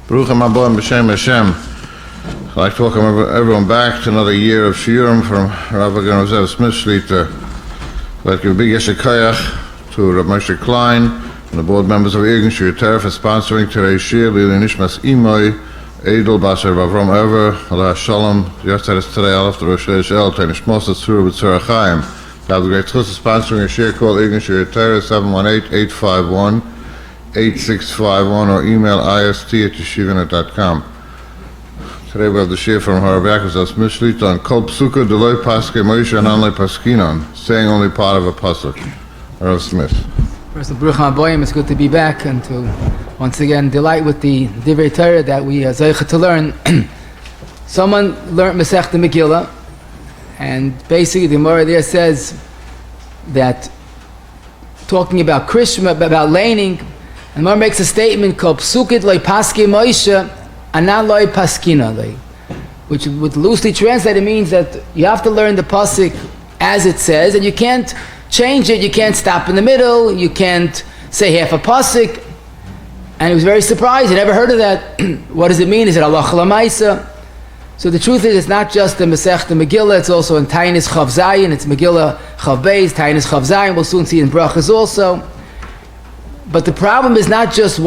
Baruchim Abba B'Shem Hashem. I'd like to welcome everyone back to another year of shiurim from Rabbi Gonzav Smith Shlita. I'd like to give a big yeshikayach to Rabbi Moshe Klein and the board members of heter for sponsoring today's shiur. Lili Nishmas Imoy, Edel Basar Avram Ever, Allah Shalom. Yesterday is today, Alaf the Rosh Hashanah, Tenishmos Tzur B'Tzur Chaim. Have the great chus sponsoring a shiur called heter 718-851-8651 or email ist@yeshivanet.com. Today we have the shiur from Rabbi Yakov Mishlita on kol psuka deloi paske Moshe and only paskinon, saying only part of a pasuk. Rabbi Smith. First of all, it's good to be back and to once again delight with the divrei Torah that we are zaycha to learn. Someone learned Masechta Megillah, and basically the Gemara there says that talking about Krishma, about laning, and Gemara makes a statement called psukit loy paske Moshe anan loy paskina loy, which would loosely translated means that you have to learn the pasuk as it says, and you can't change it, you can't stop in the middle, you can't say half a pasuk. And he was very surprised, he never heard of that. What does it mean? Is it halacha l'maisa? So the truth is, it's not just the Masechta Megillah, it's also in Tainis Chav Zayin, it's Megillah Chav Beis, Tainis Chav Zayin, we'll soon see in Brachas also. But the problem is not just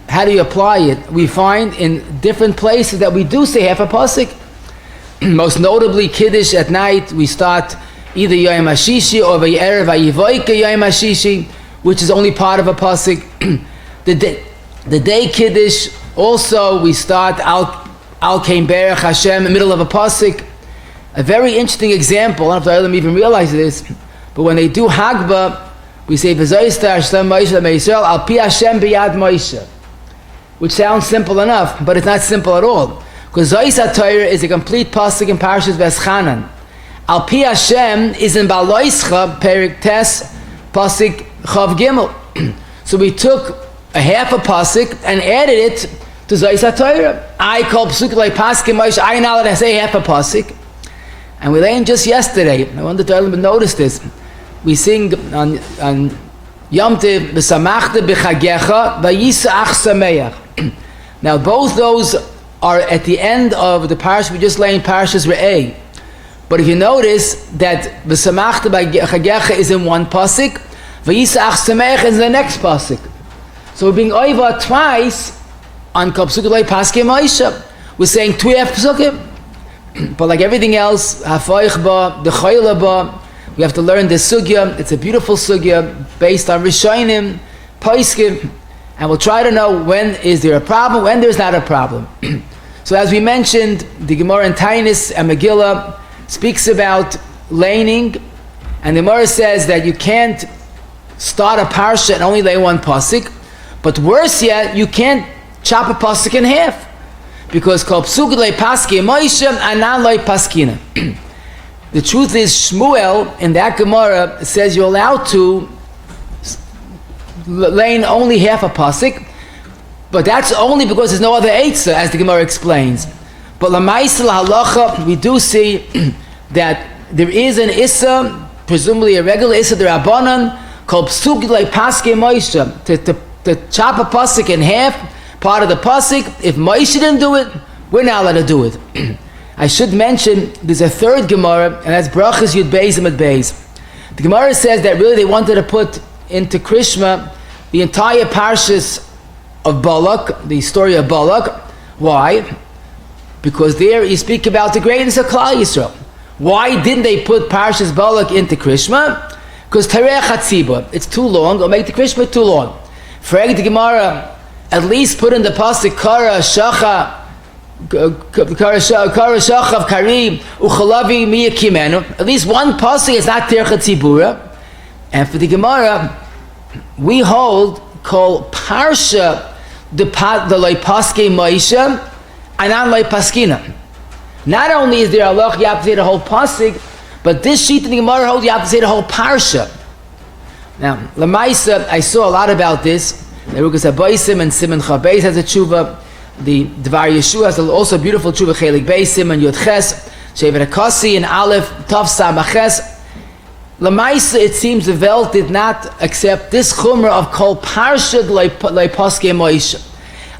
how do you apply it. We find in different places that we do say half a pasuk. Most notably, kiddush at night, we start either Yom HaShishi or V'yerev V'yivoike Yom HaShishi, which is only part of a pasuk. The day kiddush, also we start Al Kein Berech Hashem in the middle of a pasuk. A very interesting example, I don't know if the Olam even realize this, but when they do Hagbah, we say Vezot Hashem Moshe Meisrael Al Pi Hashem B'Yad Moshe, which sounds simple enough, but it's not simple at all, because Zois HaTorah is a complete pasuk in Parshas Veschanan. Al Pi Hashem is in Baloischa Perik Tes pasuk Chav Gimel. So we took a half a pasuk and added it to Zois HaTorah. I call psuk like paske Moshe. I now that I say half a pasuk, and we learned just yesterday. I wonder if the Olam noticed this. We sing on Yom Tov B'Samachta B'Chagecha V'Yisach Sameach. Now both those are at the end of the parsha we just learned, Parshas Re'eh. But if you notice that B'Samachta B'Chagecha is in one pasuk, V'Yisach Sameach is in the next pasuk. So we're being over twice on Kol Psukei Lo Paskei Moshe. We're saying two half-pesukim. But like everything else, Hafoich Ba, the Chayla Ba, we have to learn the sugya. It's a beautiful sugya based on Rishonim, Posuk, and we'll try to know when is there a problem, when there's not a problem. So as we mentioned, the Gemara in Tainis and Megillah speaks about laning, and the Gemara says that you can't start a parsha and only lay one pasuk, but worse yet, you can't chop a pasuk in half, because kol psukei lo paskei Moshe anan lo paskina. The truth is, Shmuel in that Gemara says you're allowed to lay only half a pasuk, but that's only because there's no other eitzah, as the Gemara explains. But l'maisa halacha, we do see that there is an issur, presumably a regular issur d'Rabbanan, called psukei lo paskei Moshe, to chop a pasuk in half, part of the pasuk. If Moshe didn't do it, we're not allowed to do it. I should mention there's a third Gemara, and that's Brachas Yud Beis Amud Beis. The Gemara says that really they wanted to put into Krishma the entire Parshas of Balak, the story of Balak. Why? Because there you speak about the greatness of Klal Yisrael. Why didn't they put Parshas Balak into Krishma? Because Terech HaTzibur, it's too long, or make the Krishma too long. For the Gemara, at least put in the pasuk Kara Shacha of Karim Uchalavi Miyakimenu. At least one pasuk is not Terech HaTzibura. And for the Gemara, we hold called Parsha the Loi Paskei Moshe Anan Loi Paskina. Not only is there halacha you have to say the whole pasuk, but this sheet in the Gemara holds you have to say the whole parsha. Now, Lamaisa, I saw a lot about this. The Rukas Abaysim and Simon Chabeis has a tshuva. The Dvar Yeshua has also a beautiful tshuva, Chelik Beisim and Yud Ches, Shevet HaKasi and Aleph, Tav Samaches. Lamaisa, it seems the Welt did not accept this chumrah of Kol Parsha Lei Paskei Moshe.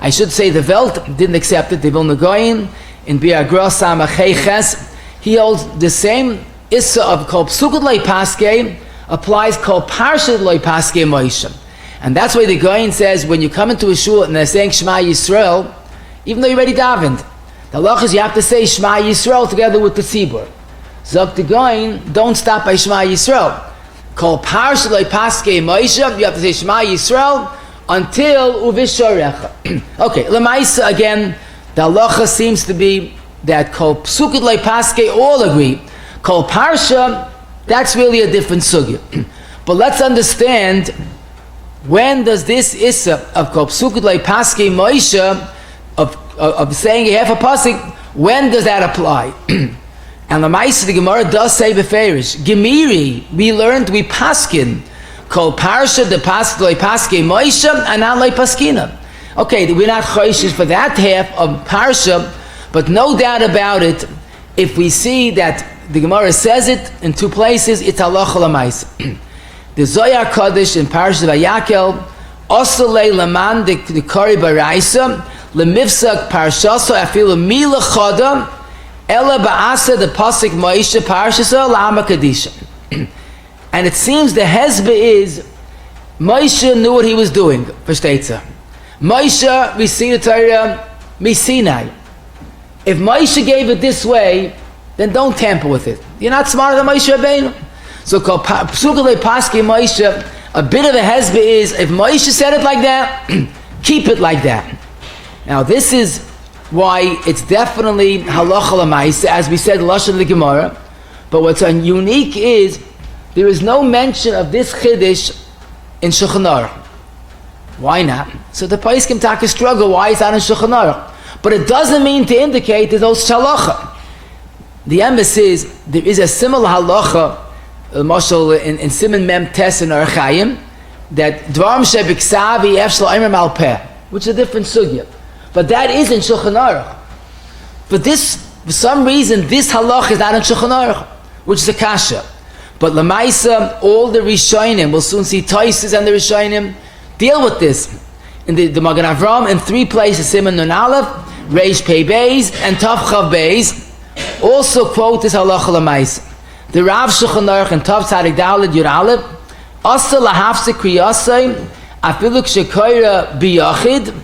I should say the Welt didn't accept it. The Vilna Gaon in Biur Grosam Acheches, he holds the same issur of kol psukot lo paske applies kol parshat lo paske Moshe. And that's why the Gaon says when you come into a shul and they're saying Shema Yisrael, even though you already davened, the halacha is you have to say Shema Yisrael together with the tzibur. Zok the Gaon, don't stop by Shema Yisrael. Kol parshat lo paske Moshe, you have to say Shema Yisrael until uvishorecha. Okay, lemaisa again, the halacha seems to be that kol psukot lo paske all agree. Kol parsha, that's really a different sugya. But let's understand, when does this issur of kol psukot lo paske Moshe of saying a half a pasuk, when does that apply? And the Maisa, the Gemara does say beferish, Gemiri, we learned, we paskin, kol parsha de pasuk lo paske Moshe, and not lo paskina. Okay, we're not choishes for that half of parsha, but no doubt about it, if we see that the Gemara says it in two places, it's halacha l'maisa. The Zohar Kodesh in Parashat Vayakel, Osalei Laman de Kori Baraisa, Lemifsak Parshaso Afilu Mila Choda, Ela Ba'asa the Pasuk Moshe Parshasa Lama Kadisha. And it seems the hezbollah is Moshe knew what he was doing. Versteht Moshe received the Torah Misinai. If Moshe gave it this way, then don't tamper with it. You're not smarter than Moshe Rabbeinu. So called Pasuk le paske Moshe, a bit of a hezbollah is if Moshe said it like that, keep it like that. Now this is why it's definitely halacha l'maisa, as we said lashon of the Gemara. But what's unique is there is no mention of this kiddush in Shulchan Aruch. Why not? So the posuk take a struggle. Why is that in Shulchan Aruch? But it doesn't mean to indicate there's no halacha. The emphasis is there is a similar halacha. Mashal in Siman Mem Tes in Archaim, that Dvarim Shebiksavi Efshel Aimer Malpeh, which is a different sugya. But that is in Shulchan Aruch. But this, for some reason, this halach is not in Shulchan Aruch, which is a kasha. But Lamaisa, all the Rishonim, we'll soon see Toises and the Rishonim, deal with this. In the Magen Avram, in three places, Siman Nun Aleph, Reish Pei Beis, and Tav Chav Beis, also quote this halacha Lamaisa. The Rav Shulchan Aruch and Tav Tzadik Daled Yud Aleph, Asa lahafsik kriyasei, afilu k'shekoira biyachid,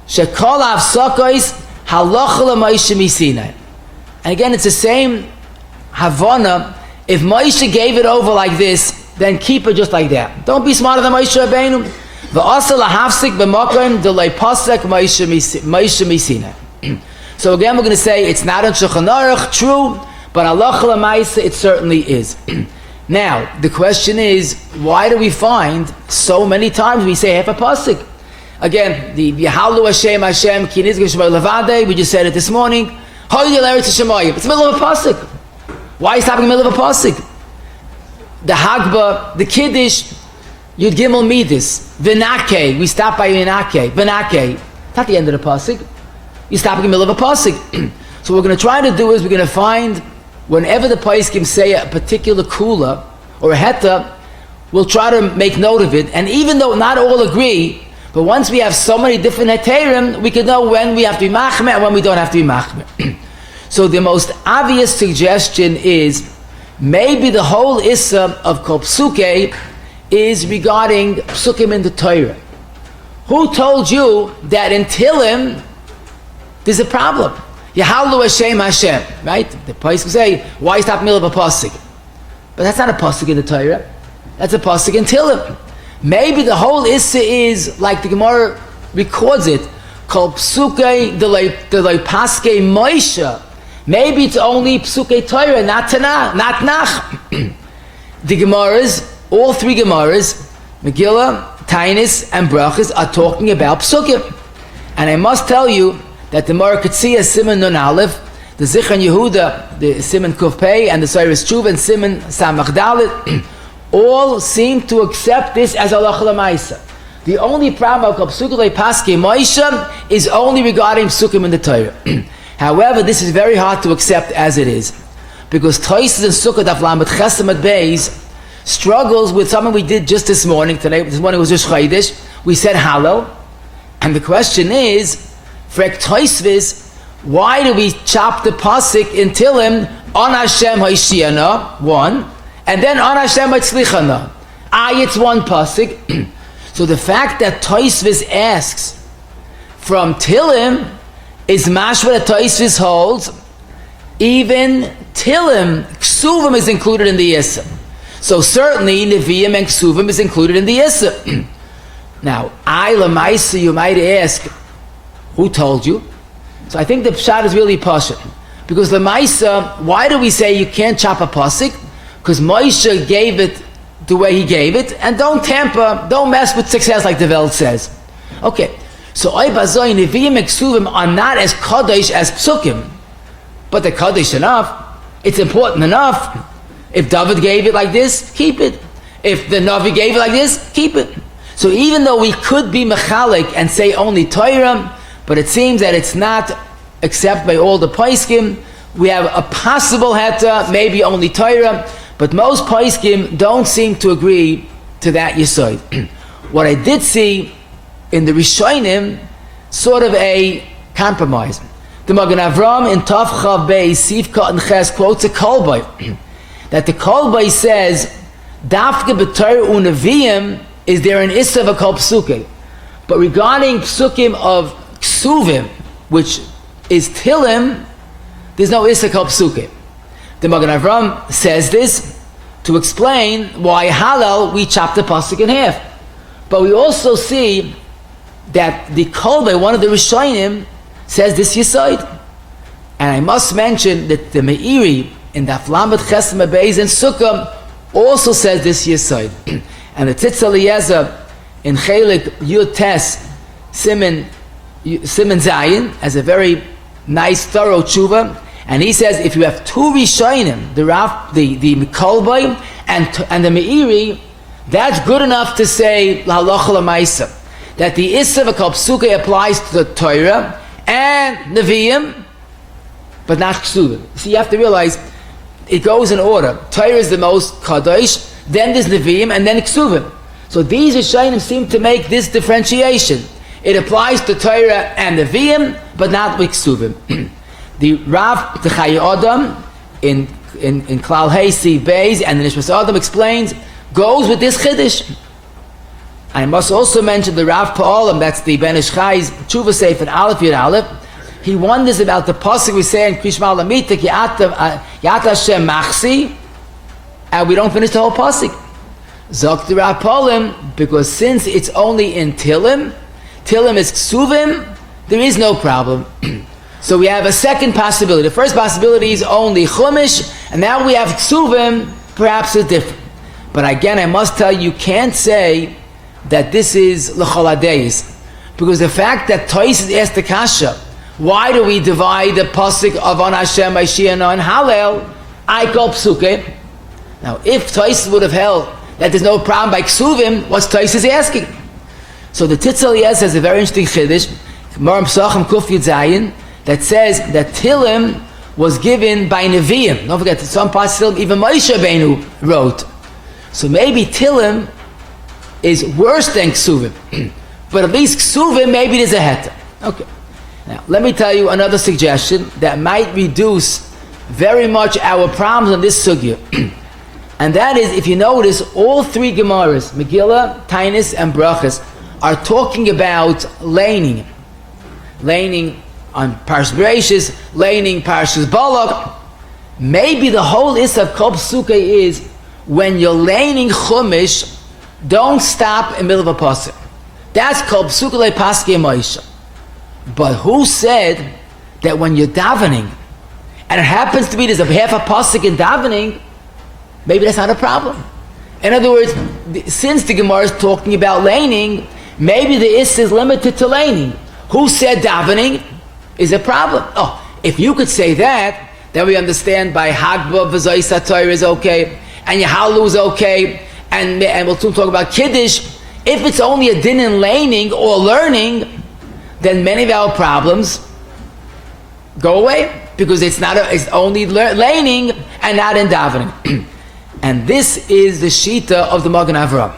shekol hafsakos halacha l'Moshe misinai. And again, it's the same Havana. If Moshe gave it over like this, then keep it just like that. Don't be smarter than Moshe Rabbeinu. V'asa lahafsik b'makom delay pasuk Moshe misinai. So again, we're going to say it's not in Shulchan Aruch, true. But halacha l'maisa, it certainly is. Now, the question is, why do we find so many times we say half a pasuk? Again, the Yehlello Hashem Hashem ki nizgah shema levade, we just said it this morning. Hallel eretz shemayim. It's the middle of a pasuk. Why is it happening in the middle of a pasuk? The Hagbah, the Kiddush, Yud Gimel Midas, Venake. We stop by Venake. Venake. It's not the end of the pasuk. You stop in the middle of a pasuk. So what we're going to try to do is we're going to find, whenever the posuk say a particular kula or a heter, we'll try to make note of it. And even though not all agree, but once we have so many different heterim, we can know when we have to be machmer and when we don't have to be machmer. So the most obvious suggestion is maybe the whole issur of kol psuke is regarding psukim in the Torah. Who told you that in Tehillim there's a problem? Yehlello Hashem Hashem, right? The posuk say, why stop in the middle of a pasuk? But that's not a pasuk in the Torah. That's a pasuk in Tehillim. Maybe the whole issur is like the Gemara records it, kol psuke delay paske Moshe. Maybe it's only psuke Torah, not Tanakh, not Nach. The Gemaras, all three Gemaras, Megillah, Tainis, and Brachas, are talking about psukim. And I must tell you that the Morakatsia Siman Nun Aleph, the Zichron Yehuda, the Siman Kuf Pei, and the Seiris Tshuva and Siman Samach Dalet, all seem to accept this as halacha l'maisa. The only problem of Pasuk le paske Moshe is only regarding psukim in the Torah. However, this is very hard to accept as it is, because Toises and Sukkot Daf Lamed Chesed Beis struggles with something we did just this morning. This morning was just Chodesh. We said Hallel. And the question is, frek Tosfos, why do we chop the pasuk in Tilim on Hashem hoshiana, one, and then on Hashem hatzlichana? It's one pasuk. So the fact that Tosfos asks from Tilim is mashma that Tosfos holds. Even Tilim, Ksuvim is included in the issur. So certainly Nevi'im and Ksuvim is included in the issur. Now, Lamaisa, you might ask, who told you? So I think the pshat is really pashut. Because Lamaisa, why do we say you can't chop a pasuk? Because Moshe gave it the way he gave it, and don't tamper, don't mess with success like the Welt says. Okay, so Oibazoi, Nevi'im and Ksuvim are not as Kaddish as Psukim, but they're Kaddish enough. It's important enough. If David gave it like this, keep it. If the Navi gave it like this, keep it. So even though we could be mechalik and say only Torah, but it seems that it's not accepted by all the poskim, we have a possible heter, maybe only Torah, but most poskim don't seem to agree to that yesod. What I did see in the Rishonim, sort of a compromise. The Magen Avram in Tav Chav Beis Sivka and Ches quotes a kolbay that the kolbay says dafke b'Torah u'neviim is there an issur of a kol psukim, but regarding psukim of ksuvim, which is tilim, there's no issur kol psukim. The Magen Avram says this to explain why Hallel we chop the pasuk in half, but we also see that the kolbay, one of the Rishonim, says this yesod. And I must mention that the Meiri in the Aflamet Chesem Beis and Sukkah also says this yesod. And the Tzitz Eliezer in Chelik Yud Tes Simen Zayin has a very nice, thorough tshuva, and he says if you have two Rishonim, the Kolbay and the Meiri, that's good enough to say halacha l'maisa that the issur of kol psukim applies to the Torah and Nevi'im, but not Ksuvim. See, you have to realize it goes in order. Torah is the most kadosh, then there's Nevi'im, and then Ksuvim. So these Rishonim seem to make this differentiation. It applies to Torah and Nevi'im, but not with Ksuvim. The Rav, the Chayei Adam, in Klal Hey Si Beis, and the Nishmas Adam explains, goes with this Chiddush. I must also mention the Rav Pa'olam, that's the Ben Ish Chai's Tshuva Seif and Aleph Yud Aleph. He wonders about the pasuk we say in Krishma Lamitik, Yat Hashem Machsi, and we don't finish the whole pasuk. Zok the Rav Pa'olam, because since it's only in Tilim is Ksuvim, there is no problem. So we have a second possibility. The first possibility is only Chumash, and now we have Ksuvim, perhaps it's different. But again, I must tell you, you can't say that this is l'chol hadayis, because the fact that Tosfos asked the kasha, why do we divide the pasuk of on Hashem, hoshi'a and Hallel, I call psukim? Now, if Tosfos would have held that there's no problem by ksuvim, what's Tosfos asking? So the Tzitz Eliezer has a very interesting chiddush, Moram Psachim Kuf Yud Zayin, that says that Tilim was given by Nevi'im. Don't forget that some parts of Tilim even Moshe Rabbeinu wrote. So maybe Tilim is worse than Ksuvim. But at least Ksuvim, maybe there's a heter. Okay. Now, let me tell you another suggestion that might reduce very much our problems on this sugya. And that is, if you notice, all three Gemaras, Megillah, Tainis, and Brachas, are talking about laning. Laning on Parshas Bereishis, laning Parshas Balak. Maybe the whole issur of kol psukim is when you're laning Chumash, don't stop in the middle of a pasuk. That's called psukim le paske Moshe. But who said that when you're davening, and it happens to be there's a half a pasuk in davening, maybe that's not a problem. In other words, since the Gemara is talking about laning, maybe the issur is limited to laning. Who said davening is a problem? Oh, if you could say that, then we understand by Hagbah, Vezot, Torah is okay, and Yehlello is okay, and we'll soon talk about kiddush. If it's only a din in laning or learning, then many of our problems go away, because it's only laning and not in davening. And this is the shita of the Magen Avram.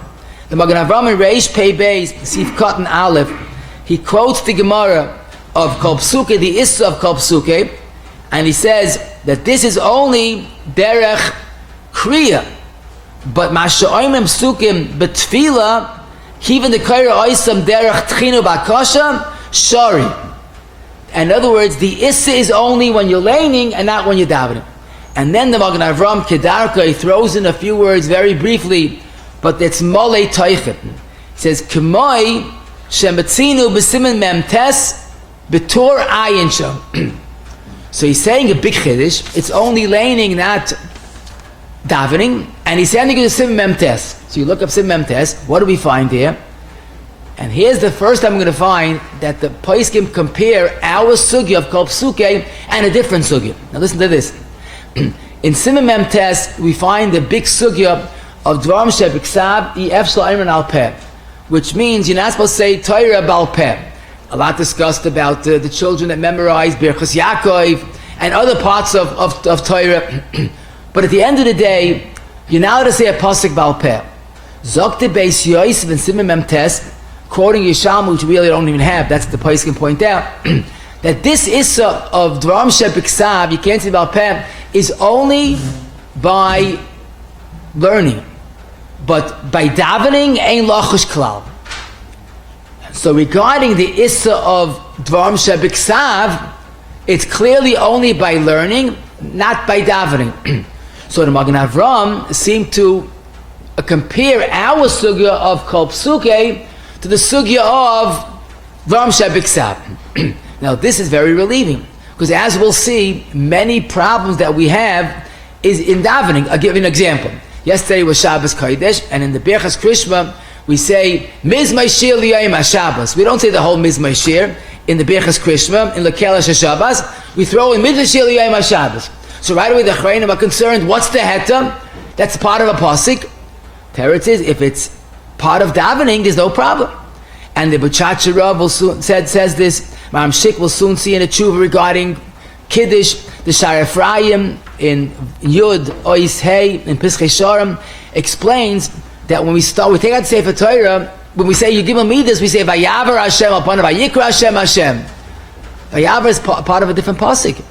The Magen Avram in Reish Pei Beis, Sif Katan Aleph, he quotes the Gemara of kol psuke, the issur of kol psuke, and he says that this is only derech kriya, but masha'oimim psukim betfila, even the kaira oisam derech tchinu bakasha shari. In other words, the issur is only when you're laning and not when you're davening. And then the Magen Avram Kedarka, he throws in a few words very briefly, but it's molei toichet. He says, K'moi shemetzinu b'simen memtes b'tor ayin sham. So he's saying a big chiddush. It's only laning, not davening. And he's saying to simen memtes. So you look up simen memtes. What do we find here? And here's the first time I'm going to find that the posuk compare our sugya of kol psuke and a different sugya. Now listen to this. In simen memtes we find the big sugya of dvarim shebiksav ef shel al peh, which means you're not supposed to say Torah bal peh. A lot discussed about the children that memorize Birchas Yakov and other parts of Torah. But at the end of the day, you're now to say a posuk bal peh. Zokte beis Yosef and simen memtes, quoting Yishalmu, which we really don't even have. That's the posuk can point out. That this issur of dvarim shebiksav, you can't say bal peh, is only by learning, but by davening ain't lachush klal. So regarding the issur of dvarim shebiksav, it's clearly only by learning, not by davening. So the Magen Avram seemed to compare our sugya of kol psuke to the sugya of dvarim shebiksav. Now this is very relieving, because as we'll see, many problems that we have is in davening. I'll give you an example. Yesterday was Shabbos Kodesh, and in the Birchas Krishma we say Mizmai Shir Liyayim HaShabbos. We don't say the whole Mizmai Shir in the Birchas Krishma, in Lekelesh HaShabbos. We throw in Mizmai Shir Liyayim HaShabbos. So right away the Chayim are concerned, what's the heter? That's part of a posuk. Teretz is, if it's part of davening, there's no problem. And the B'chacha Rav says this, Maram Shik will soon see in a tshuva regarding kiddush, the Shar Ephraim in Yud Ois Hey in Piskei Sharem explains that when we take out the Sefer Torah, when we say you give me this, we say Vayavar Hashem upon Vayikra Hashem Hashem. Vayavar is part of a different pasuk.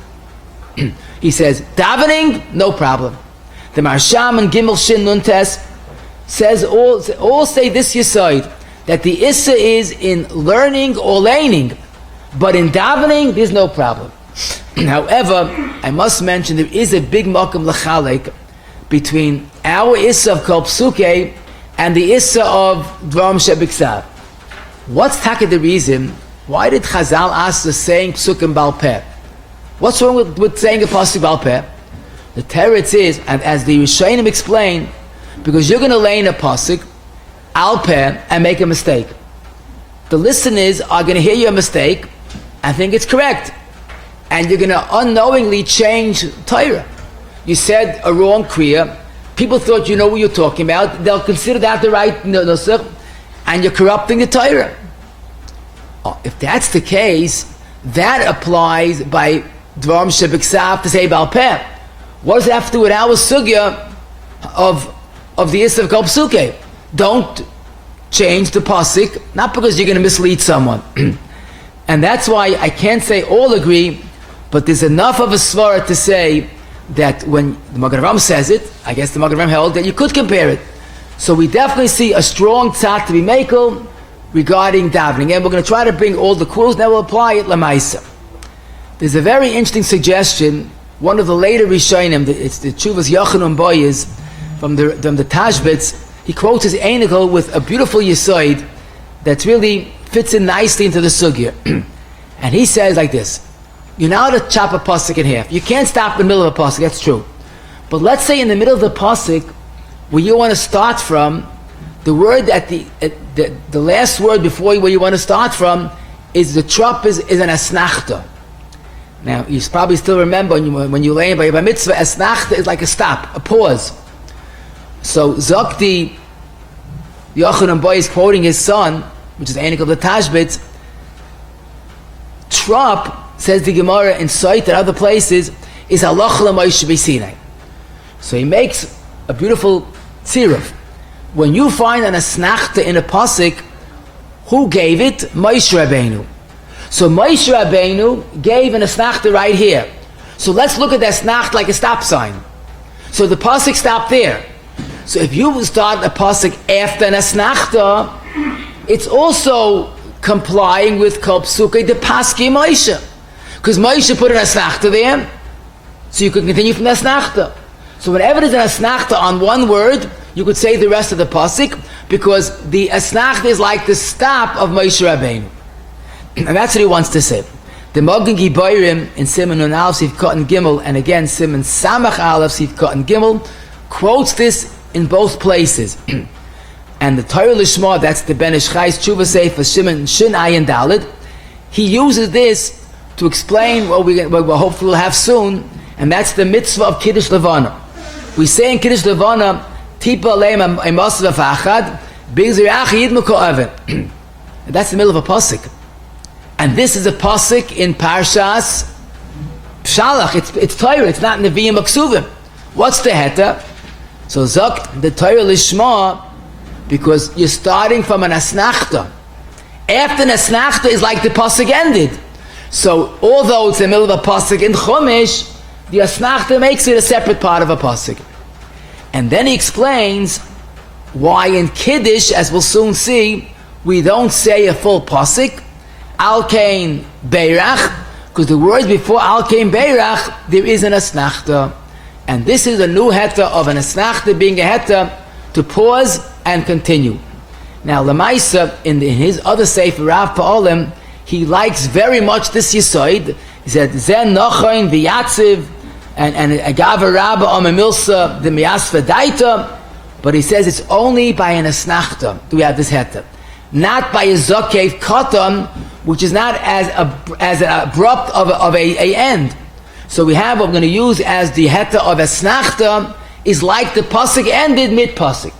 He says davening, no problem. The Marsham and Gimel Shin Nuntes says all say this yesod, that the issur is in learning or laning, but in davening there's no problem. However, I must mention there is a big makom l'chalek between our issur of kol psuke and the issur of dvarim shebiksav. What's the reason? Why did Chazal ask us saying psukim bal peh? What's wrong with saying a pasuk bal peh? The teretz is, and as the Rishonim explain, because you're going to lay in a pasuk al peh and make a mistake. The listeners are going to hear your mistake and think it's correct, and you're going to unknowingly change Torah. You said a wrong kriya, people thought you know what you're talking about, they'll consider that the right nusach, and you're corrupting the Torah. If that's the case, that applies by dvarim shebiksav to say bal peh. What does it have to do with our sugya of the issur of kol psuke? Don't change the pasuk, not because you're going to mislead someone. And that's why I can't say all agree, but there's enough of a svara to say that when the Magen Avram says it, I guess the Magen Avram held that you could compare it. So we definitely see a strong tzad to be makel regarding davening, and we're going to try to bring all the quotes that will apply it lamaisa. There's a very interesting suggestion. One of the later Rishonim, it's the Tshuvas Yochanan Boyes from the Tashbitz, he quotes his Einikel with a beautiful yesod that really fits in nicely into the sugya. And he says like this: you're now to chop a pasuk in half. You can't stop in the middle of a pasuk, that's true. But let's say in the middle of the pasuk, where you want to start from, the word at the last word before where you want to start from is the trop is an asnachtah. Now you probably still remember when you lay by mitzvah, asnachtah is like a stop, a pause. So Zakti Yochanan Boy is quoting his son, which is Einik of the Tashbitz. Trop, says the Gemara in Sot and other places, is halacha l'Moshe b'Sinai. So he makes a beautiful tziruf. When you find an asnachtah in a pasuk, Who gave it? Moshe Rabbeinu. So Moshe Rabbeinu gave an Atנחtã right here. So let's look at the Atנחtã like a stop sign. So the Pasuk stopped there. So if you start a Pasuk after an Atנחtã, it's also complying with Kol Psukei de Paski Moshe. Because Moshe put an Atנחtã there, so you could continue from the Atנחtã. So whenever there's an Atנחtã on one word, you could say the rest of the Pasuk, because the Atנחtã is like the stop of Moshe Rabbeinu. And that's what he wants to say. The Mogen Giborim in Siman Nun Aleph Sif Katan Gimel, and again Siman Samach Aleph Sif Katan Gimel, quotes this in both places. And the Torah Lishma, that's the Ben Ish Chai's Tshuva Sefer Siman Shin Ayin Daled, he uses this to explain what we'll hopefully have soon, and that's the mitzvah of Kiddush Levana. We say in Kiddush Levana, Tipa Aleim Amasav Achad, B'Zirach Yid Muko'aven. That's the middle of a Pasuk. And this is a Pasuk in Parshas Shalach. It's Torah, it's not Nevi'im or Ksuvim. What's the heter? So Zok, the Torah Lishma, because you're starting from an Atנחtã. After an Atנחtã is like the Pasuk ended. So although it's the middle of a Pasuk in Chumash, the Atנחtã makes it a separate part of a Pasuk. And then he explains why in Kiddush, as we'll soon see, we don't say a full Pasuk, Al Kain Beirach, because the words before Al Kain Beirach, there is an Atנחtã. And this is a new heter of an Atנחtã being a heter to pause and continue. Now, Lamaisa, in his other Sefer Rav Pa'olim, he likes very much this Yisoid. He said, Zen Nochain V'yatziv, and Agava Rabba Omemilsa, the Miyasva Daita, but he says it's only by an Atנחtã do we have this heter. Not by a Zokev Katan, which is not as abrupt of a end. So we have what we're going to use as the heter of Atנחtã is like the Pasuk ended mid-Pasuk.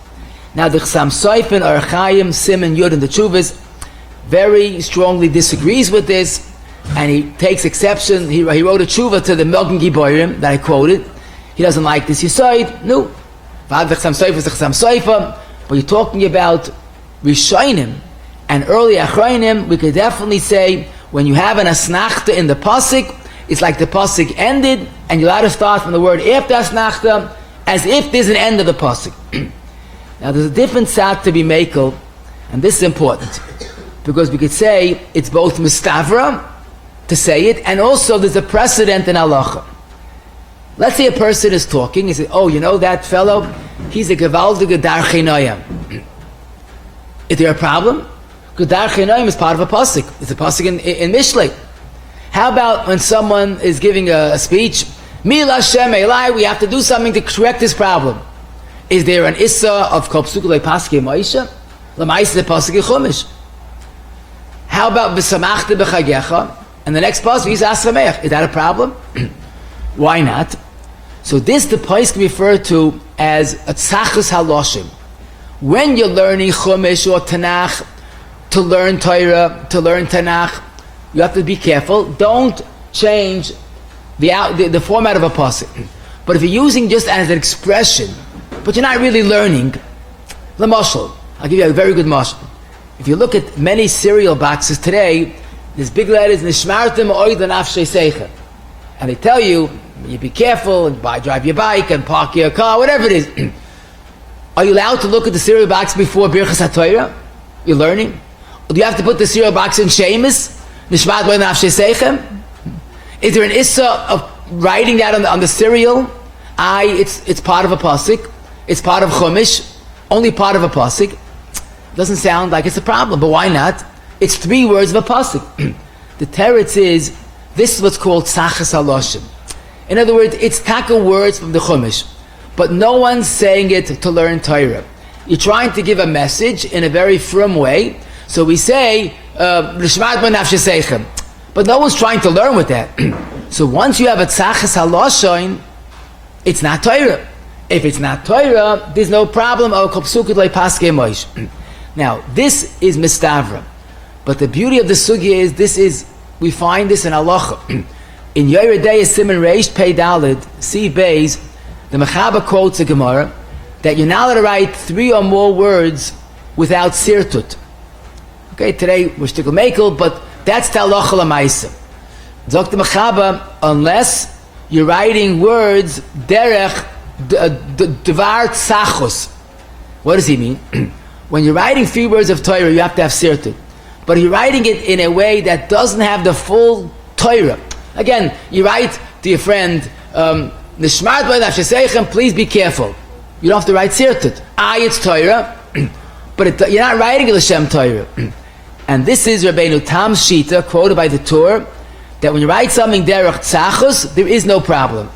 Now the Chsam Sofer, Archaim, Siman Yud, and the Chuvas very strongly disagrees with this, and he takes exception. He wrote a tshuva to the Mogen Giborim that I quoted. He doesn't like this Yisoid. No. But you're talking about Rishonim and early Achronim. We could definitely say when you have an Atנחtã in the Pasuk, it's like the Pasuk ended, and you're allowed to start from the word after Atנחtã as if there's an end of the Pasuk. Now there's a different sat to be makel, and this is important, because we could say it's both mistavra to say it, and also there's a precedent in halacha. Let's say a person is talking, he says, oh, you know that fellow, he's a gewaldige darchenoyam. Is there a problem? Because darchenoyam is part of a pasuk. It's a pasuk in Mishlei. How about when someone is giving a speech, Mil Hashem Elai, we have to do something to correct this problem. Is there an issur of Kol Psukei Paski Moshe? L'maisa the pasuk in Chumash. How about V'samachta b'chagecha? And the next pasuk is Asameach. Is that a problem? Why not? So this the place can be referred to as a tzachus haloshim. When you're learning Chumash or Tanakh, to learn Torah, to learn Tanakh, you have to be careful. Don't change the format of a pasuk. But if you're using just as an expression, but you're not really learning, the mashal. I'll give you a very good mashal. If you look at many cereal boxes today, there's big letters, Nishmartem oid l'nafshei seicha. And they tell you, you be careful, and drive your bike, and park your car, whatever it is. Are you allowed to look at the cereal box before Birchas HaTorah? You're learning? Or do you have to put the cereal box in Shemus? Nishmat oid l'nafshei seicha? Is there an issur of writing that on the cereal? It's part of a pasuk. It's part of Chumash. Only part of a pasuk. Doesn't sound like it's a problem, but why not? It's 3 words of a pasuk. The teretz is, this is what's called tzachas haloshim. In other words, it's taka words from the Chumash, but no one's saying it to learn Torah. You're trying to give a message in a very firm way, so we say, but no one's trying to learn with that. So once you have a tzachas haloshim, it's not Torah. If it's not Torah, there's no problem. Now, this is mistavra. But the beauty of the sugya is, we find this in halacha. In Yeridei Siman Reish Pei Daled, see Beis, the Mechaber quotes a Gemara, that you're not allowed to write 3 or more words without sirtut. Okay, today we're stickle makel, but that's the halacha l'maisa. Zok the Mechaba, unless you're writing words derech devar tzachos. What does he mean? When you're writing 3 words of Torah, you have to have sirtut. But you're writing it in a way that doesn't have the full Torah. Again, you write to your friend, Nishmart b'nafsheseichem, please be careful. You don't have to write sirtut. It's Torah, but you're not writing it L'Shem Torah. And this is Rabbeinu Tam's Shita, quoted by the Torah, that when you write something derech tzachos, there is no problem.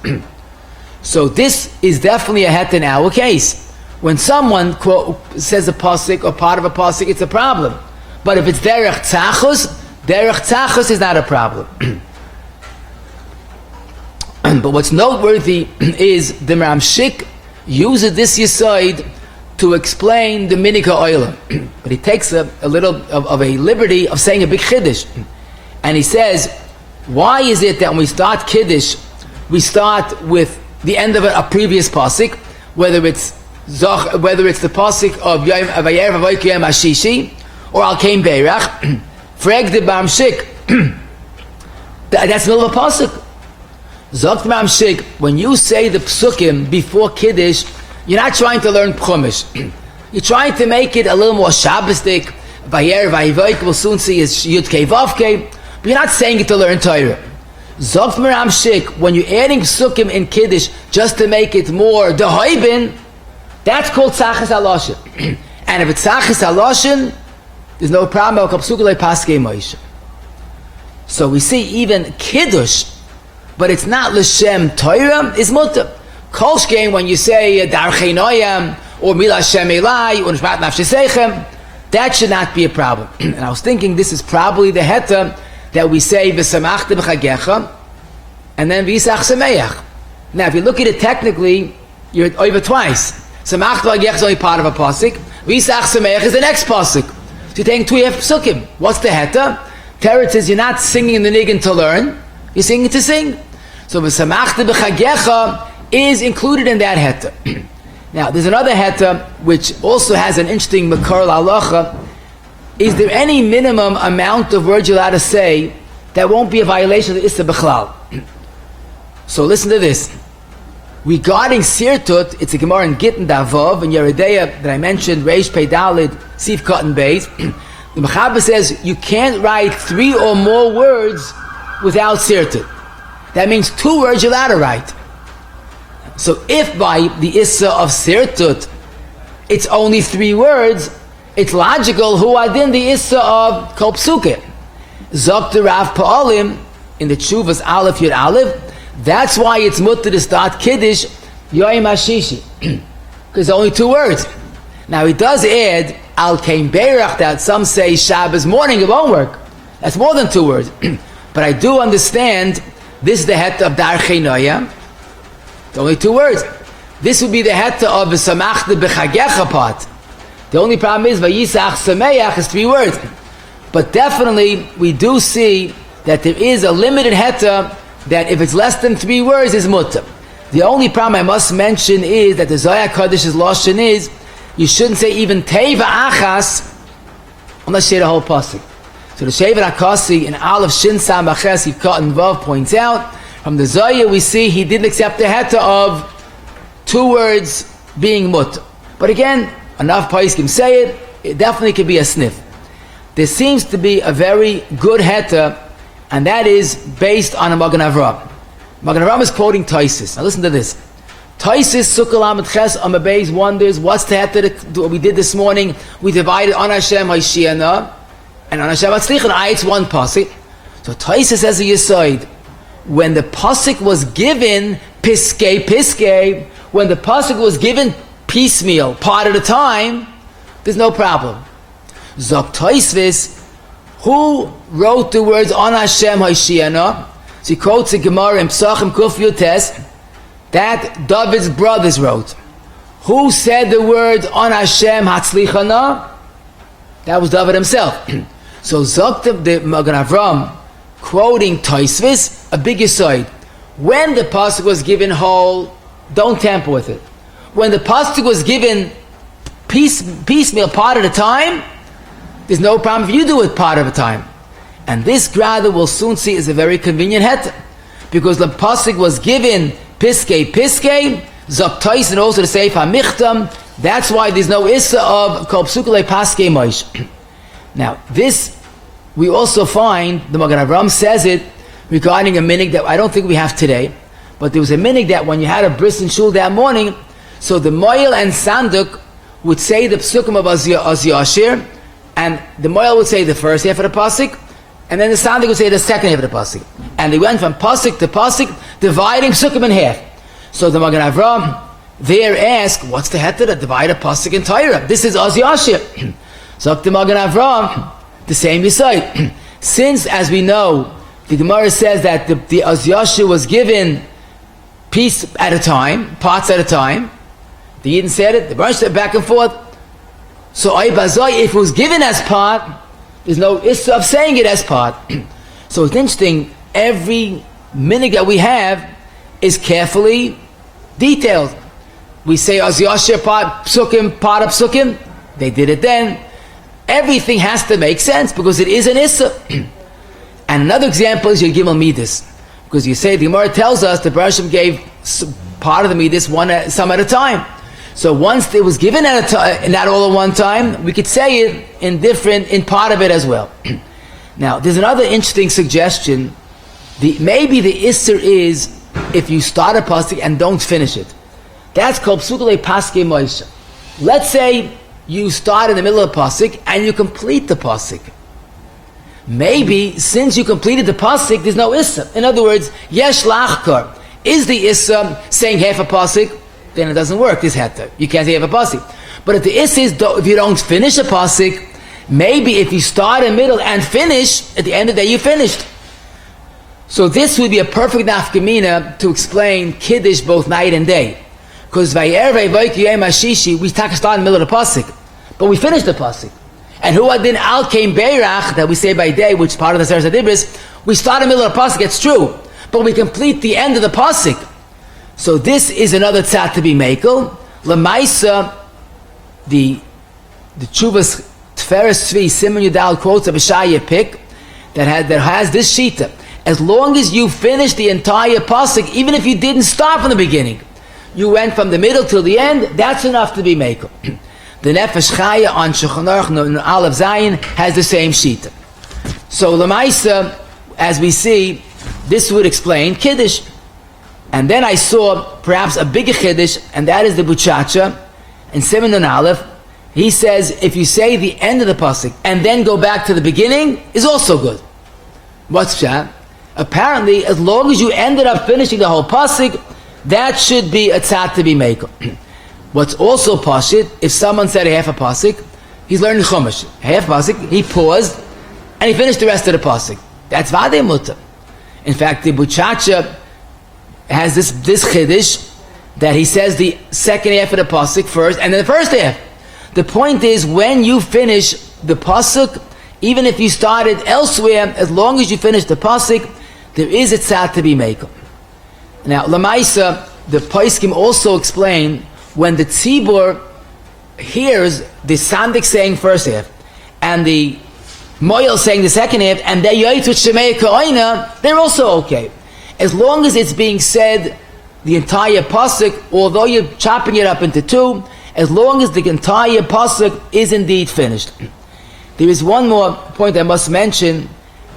So this is definitely a heter in our case. When someone says a posuk or part of a posuk, it's a problem. But if it's derech tzachos is not a problem. But what's noteworthy is the Ramshik uses this yisoid to explain the minika oila. But he takes a little of a liberty of saying a big kiddush. And he says, why is it that when we start kiddush, we start with the end of a previous pasuk, whether it's the pasuk of Vayer Vavoykim Hashishi or Al Kain Beirach, Freg de Bamshik. That's the middle of a pasuk. Zok Bamshik, when you say the psukim before kiddush, you're not trying to learn Chumash. You're trying to make it a little more Shabbosdik. Vayer Vavoykim will soon see is Yud Kei Vav Kei, but you're not saying it to learn Torah. Zok Bamshik, when you're adding psukim in kiddush just to make it more dehoibin, that's called tzachas haloshin. And if it's tzachas haloshin, there's no problem. So we see even kiddush, but it's not l'shem Torah, is mutter. Kolshkein, when you say darchei noyam or milah Hashem elai or nishmat nafsheseichem, that should not be a problem. And I was thinking this is probably the heter that we say v'samachta b'chagecha and then v'yisach sameach. Now, if you look at it technically, you're over twice. Samachta b'chagecha is only part of a posuk. V'yisach sameach is the next posuk. So you're taking 2 half-pesukim. What's the heter? Teretz says you're not singing in the niggin to learn. You're singing to sing. So v'samachta b'chagecha is included in that heter. Now, there's another heter which also has an interesting makar halacha. Is there any minimum amount of words you're allowed to say that won't be a violation of the issur b'chlal? So listen to this. Regarding sirtut, it's a Gemara in Gittin Davov and Yeridea that I mentioned, Reish Pei Dalid, Sif Cotton Beis. The Mechaber says you can't write 3 or more words without sirtut. That means 2 words you're allowed to write. So if by the issur of sirtut it's only 3 words, it's logical who adin the issur of kol psukim. Zok the Rav Pa'alim in the Tshuvas Aleph Yud Aleph. That's why it's mutter to start kiddush yoyim hashishi, because only 2 words. Now he does add al kain beirach that some say Shabbos morning it won't work. That's more than 2 words. But I do understand this is the heter of darchei noyam. It's only 2 words. This would be the heter of the samachta b'chagecha part. The only problem is vayisach sameach is 3 words. But definitely we do see that there is a limited heter that if it's less than 3 words is mutter. The only problem I must mention is that the Zohar Kadish's lashon is you shouldn't say even teva achas unless you say the whole pasuk. So the Shevet HaKasi in Aleph Shin Sam Aches Yivkat and Vav points out from the Zohar we see he didn't accept the heter of 2 words being mutter. But again, enough poskim say it definitely could be a sniff. There seems to be a very good heter, and that is based on a Magen Avraham. Magen Avraham is quoting Taisus. Now listen to this. Taisus Sukkah Lamed Ches Amabeis wonders what's the heter that we did this morning. We divided on Hashem hoshi'a and on Hashem hatzlicha. It's 1 pasuk. So Taisus says a yisoid. When the pasuk was given piskei, when the pasuk was given piecemeal, part at a time, there's no problem. Zok Taisus, who wrote the words on Hashem hoshi'a? So he quotes the Gemara in Pesachim Kuf Yutes that David's brothers wrote. Who said the words on Hashem hatzlicha? That was David himself. So Zok the Magen Avraham quoting Taisus, a big aside. When the pasuk was given whole, don't tamper with it. When the pasuk was given piecemeal part at a time, There's no problem if you do it part of the time. And this grada we'll soon see is a very convenient heter, because the pasuk was given piskei, zoktais, and also the seif hamichtam. That's why there's no issur of kol psukei paskei moish. Now this we also find the Magen Avraham says it regarding a minig that I don't think we have today, but there was a minig that when you had a bris in shul that morning, so the moil and sanduk would say the psukim of az yashir, and the moil would say the first half of the pasuk, and then the sanduk would say the second half of the pasuk, and they went from pasuk to pasuk, dividing psukim in half. So the Magen Avraham there asked, what's the heter that divide a pasuk in Torah? This is az yashir. So the Magen Avraham, the same beside. Since, as we know, the Gemara says that the az yashir was given piece at a time, parts at a time. The Yidden said it, the Baruch said back and forth. So if it was given as part, there's no issur of saying it as part. So it's interesting, every minig that we have is carefully detailed. We say az yashir part psukim, part of psukim, they did it then. Everything has to make sense because it is an issur. And another example is your gimel midas, because you say the Gemara tells us the Baruch gave part of the midas some at a time. So once it was given at a time, not all at one time, we could say it in part of it as well. Now, there's another interesting suggestion. Maybe the issur is if you start a pasuk and don't finish it. That's called psukei paskei moisha. Let's say you start in the middle of the pasuk and you complete the pasuk. Maybe since you completed the pasuk, there's no issur. In other words, yesh lachkar. Is the issur saying half a pasuk? Then it doesn't work, this heter. You can't say half a pasuk. But if the issur is, if you don't finish a pasuk, maybe if you start in the middle and finish, at the end of the day you finished. So this would be a perfect nafkamina to explain kiddush both night and day. Because vayer vayvoik yom hashishi, we start in the middle of the pasuk, but we finished the pasuk. And hu adin al kein beirach that we say by day, which is part of the Seres HaDibros, we start in the middle of the pasuk. It's true, but we complete the end of the pasuk. So this is another tzad to be makel. Lamaisa, the Tshuvas Tferes Tzvi Simon Yudal quotes of Ashaya pick that has this shita. As long as you finish the entire pasuk, even if you didn't start from the beginning, you went from the middle till the end, that's enough to be makel. The Nefesh Chaya on Shulchan Aruch Aleph Zayin has the same shita. So Lamaisa, as we see, this would explain kiddush. And then I saw perhaps a bigger kiddush, and that is the Buchacha in Simon and Aleph. He says if you say the end of the pasuk and then go back to the beginning is also good. What's that? Apparently, as long as you ended up finishing the whole pasuk, that should be a tzad to be makel. What's also pashit, if someone said a half a pasuk, he's learning Chumash. Half pasuk, he paused and he finished the rest of the pasuk. That's vadei mutar. In fact, the Buchacha has this chiddush that he says the second half of the pasuk first and then the first half. The point is, when you finish the pasuk, even if you started elsewhere, as long as you finish the pasuk, there is a tzad to be makel. Now, Lamaisa, the poskim also explain when the tzibur hears the sandik saying first half and the moyel saying the second half, and they yoyt with shemei ka'oina, they're also okay. As long as it's being said the entire pasuk, although you're chopping it up into two, as long as the entire pasuk is indeed finished. There is one more point I must mention,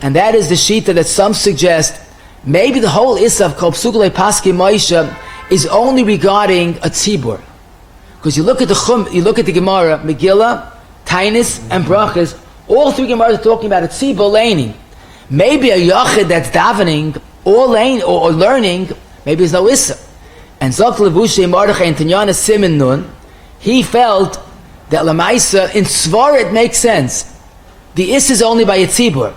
and that is the shita that some suggest maybe the whole issur of kol psukei paskei moisha is only regarding a tzibur. Because you look at the Gemara, Megillah, Tainis, and Brachas, all three Gemaras are talking about a tzibur laning. Maybe a yachid that's davening or learning, maybe there's no issur. And Zok Levushe Mordechai and Tanyana Simen Nun, he felt that Lamaisa in Svar it makes sense. The issur is only by a tzibur.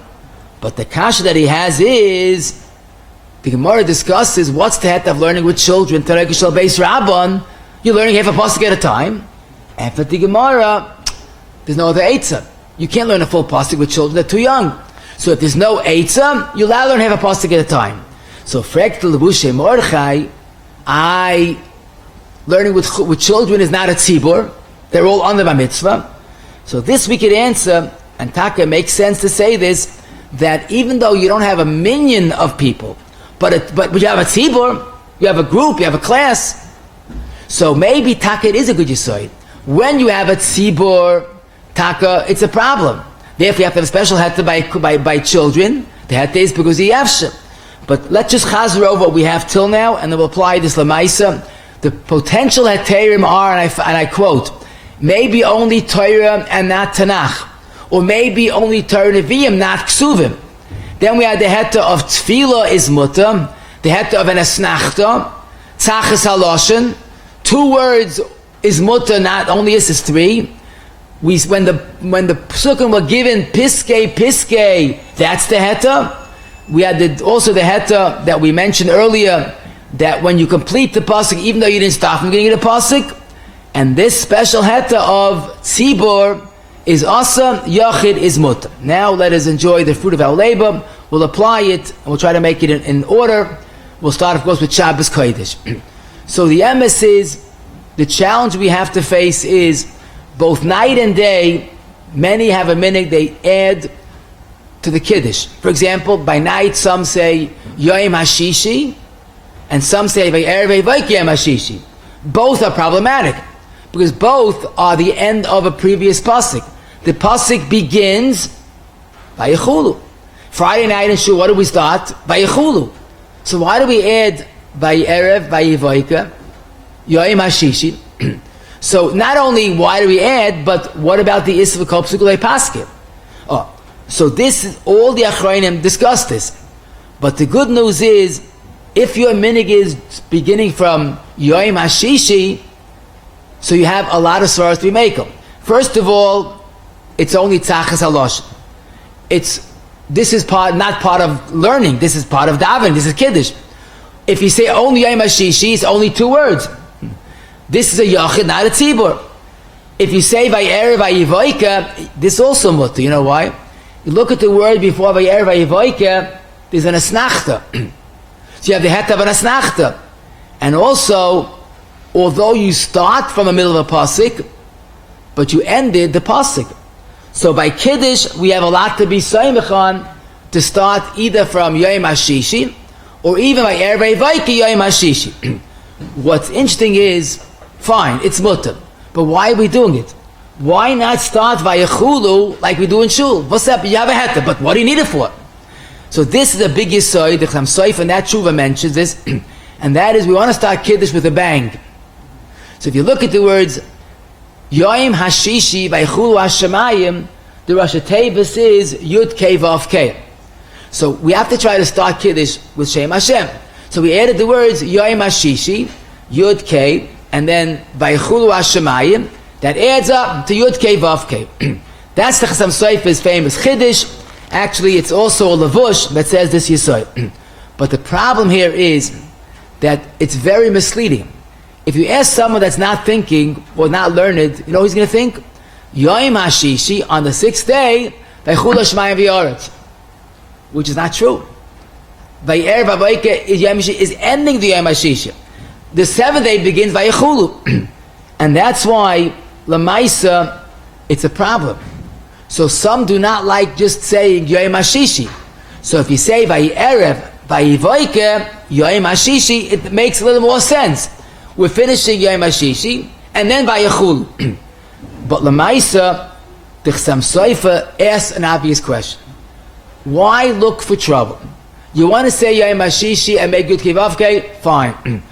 But the kasha that he has is, the Gemara discusses what's the heter of learning with children. You're learning half a pasuk at a time. And for the Gemara, there's no other eitzah. You can't learn a full pasuk with children, they're too young. So if there's no eitzah, you're allowed to learn half a pasuk at a time. So frek to Levushe Mordechai, learning with children is not a tzibur. They're all under the mitzvah. So this we could answer and Taka, it makes sense to say this, that even though you don't have a minyan of people, but you have a tzibur, you have a group, you have a class, so maybe Taka, it is a good yesod. When you have a tzibur, Taka, it's a problem. Therefore you have to have a special heter by children. The heter is because he yavsha. But let's just chazer over what we have till now, and then we'll apply this lamaisa. The potential heterim are, and I quote, maybe only Torah and not Tanakh, or maybe only Torah Nevi'im, not Ksuvim. Then we had the heter of Tefillah is mutter, the heter of an Ethnachtah, Tzachas haloshen, 2 words is mutter, not only is 3. When the Pasukim were given Piskei, that's the heter. We had also the heter that we mentioned earlier, that when you complete the Pasuk, even though you didn't start from the beginning of the Pasuk, and this special heter of Tzibur is Asa, Yachid is Mutter. Now let us enjoy the fruit of our labor. We'll apply it, and we'll try to make it in order. We'll start, of course, with Shabbos Kodesh. So the emes is, the challenge we have to face is, both night and day, many have a minhag, they add to the kiddush. For example, by night some say Yom HaShishi, and some say Va'erev Vayk Yom HaShishi. Both are problematic, because both are the end of a previous pasuk. The pasuk begins Vayechulu. Friday night in Shul, what do we start? Vayechulu. So why do we add Va'erev Vayivayka Yom HaShishi? So not only why do we add, but what about the issur called posuk pasuk? Oh, so this is all the achrayim discuss this. But the good news is, if your minhag is beginning from Yom HaShishi, so you have a lot of svaras to be makel. First of all, it's only tzachas haloshen. This is not part of learning. This is part of davening. This is kiddush. If you say only Yom HaShishi, it's only 2 words. This is a yachid, not a tzibur. If you say Va'erev Vayivayka, this is also mutter. You know why? You look at the word before Va'erev Vayivayka, there's an Ethnachtah. So you have the heter of an Ethnachtah. And also, although you start from the middle of a pasuk, but you ended the pasuk. So by kiddush, we have a lot to be soymech on, to start either from Yom HaShishi, or even by Erev Vayivayka Yom HaShishi. What's interesting is, fine, it's mutter, but why are we doing it? Why not start Vayechulu like we do in Shul? What's up? You have a heter, but what do you need it for? So this is a big yesod. The Chaim Soif and that Tshuva mentions this, and that is we want to start kiddush with a bang. So if you look at the words Yom HaShishi Vayechulu Hashemayim, the Rosh Tevis is Yud Kei Vav Kei. So we have to try to start kiddush with Shem Hashem. So we added the words Yom HaShishi, Yud Kei, and then Vayechulu Hashemayim. That adds up to Yud Kei Vav Kei. That's the Chassam Soif's famous Chiddush. Actually, it's also a Lavush that says this Yesod. But the problem here is that it's very misleading. If you ask someone that's not thinking or not learned, you know who he's going to think? Yom HaShishi, on the 6th day, Vayechulu Hashemayim V'Yoretz. Which is not true. Va'erev Vayivayka is ending the Yom HaShishi. The 7th day begins Vayechulu. And that's why Lamaisa, it's a problem. So some do not like just saying Yom HaShishi. So if you say Va'erev Vayivayka Yom HaShishi, it makes a little more sense. We're finishing Yom HaShishi and then Vayechulu. But Lamaisa, the Chassam Soifa asks an obvious question. Why look for trouble? You want to say Yom HaShishi and make Yud Kei Vav Kei? Fine.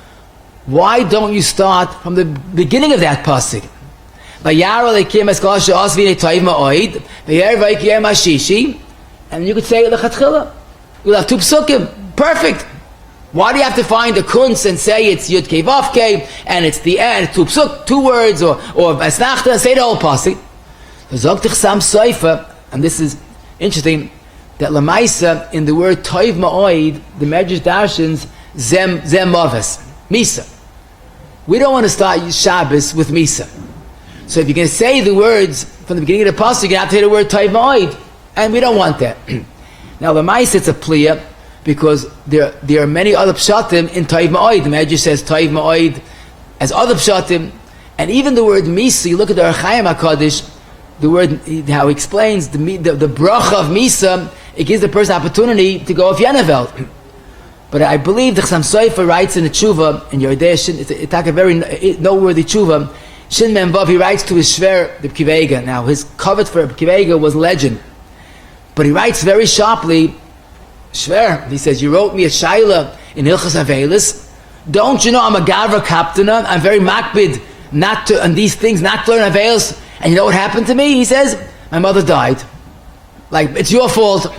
Why don't you start from the beginning of that pasuk? And you could say lechatchila. You'll have 2 psukim. Perfect. Why do you have to find a kunz and say it's Yud Kei Vav Kei and it's the end, 2 psuk, 2 words, or asnachta, say the whole pasuk? And this is interesting, that lamaisa in the word toiv ma'oid, the Medrash darshans zem maves, misa. We don't want to start Shabbos with misa. So if you're going to say the words from the beginning of the pasuk, you have to say the word toiv ma'oid, and we don't want that. Now lamaisa, it's a pliya, because there are many other pshatim in toiv ma'oid. The Medrash says toiv ma'oid as other pshatim, and even the word misa. You look at the Archaim HaKadosh, the word, how he explains the bracha of Misa, it gives the person opportunity to go off Yeneveld. But I believe the Chassam Sofer writes in the Tshuva, in Yerdei, it's a very noteworthy Tshuva, Shin Mem Vav, he writes to his Shver, the Kivega. Now, his covet for Kivega was legend. But he writes very sharply, Shver, he says, you wrote me a Shaila in Hilchas Avelis. Don't you know I'm a Gavra Kaptana? I'm very makbid not to, on these things, not to learn Avelis. And you know what happened to me? He says, my mother died. Like, it's your fault.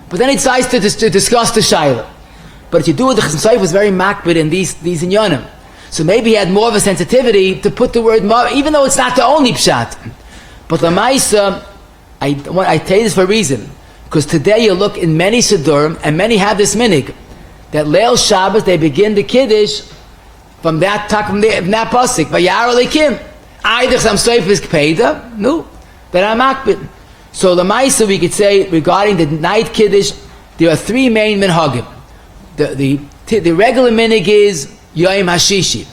But then he decides to discuss the Shaila. But if you do it, the Chassam Sofer was very makbid in these inyanim. So maybe he had more of a sensitivity to put the word ma, even though it's not the only pshat. But the Maisa, I tell you this for a reason. Because today you look in many Siddurim, and many have this minig, that Leil Shabbos, they begin the kiddush from that pasuk, Vayar Aleikim. Either Chassam Sofer is Kpeda, no, that I'm makbid. So the Maisa, we could say, regarding the night kiddush, there are three main minhagim. The regular minig is Yom HaShishi,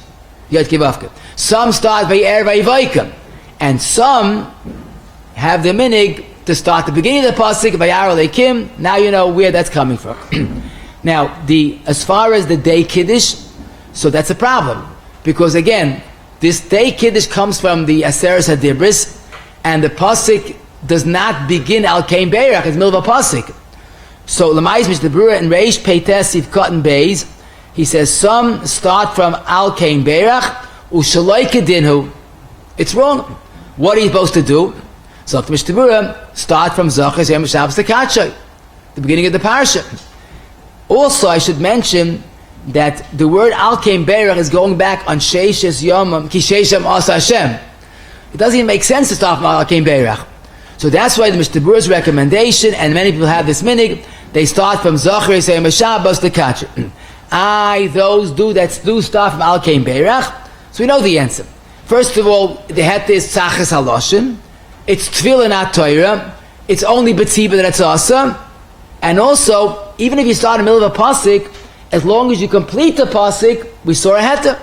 Yod Kivavka. Some start by Vayvaikam, and some have the minig to start the beginning of the pasuk Vayar Aleikim. Now you know where that's coming from. Now, as far as the day kiddush, so that's a problem, because again, this day kiddush comes from the Aseres HaDibris, and the pasuk does not begin Al Kain Beirach, it's the middle of a pasuk. So Lamais Mishnah Berurah in Reish Peites Yivkot and Beis, he says some start from Al Kain Beirach Ushaloi Kedinhu. It's wrong. What are you supposed to do? So the Mishnah Berurah start from Zachar Yom Shabbos Tekachay, the beginning of the parasha. Also, I should mention that the word Al Kain Beirach is going back on Sheishes Yom Ki Sheishem Asa Hashem. It doesn't even make sense to start from Al Kain Beirach. So that's why the Mishnah Berurah's recommendation, and many people have this minig, they start from Zachar Yom Shabbos Tekachay. Those do start from Al Kain Beirach. So we know the answer. First of all, the heter is Tzachas Haloshin. It's Tefillah, not Torah. It's only B'tziba that it's awesome. And also, even if you start in the middle of a pasuk, as long as you complete the pasuk, we saw a heter.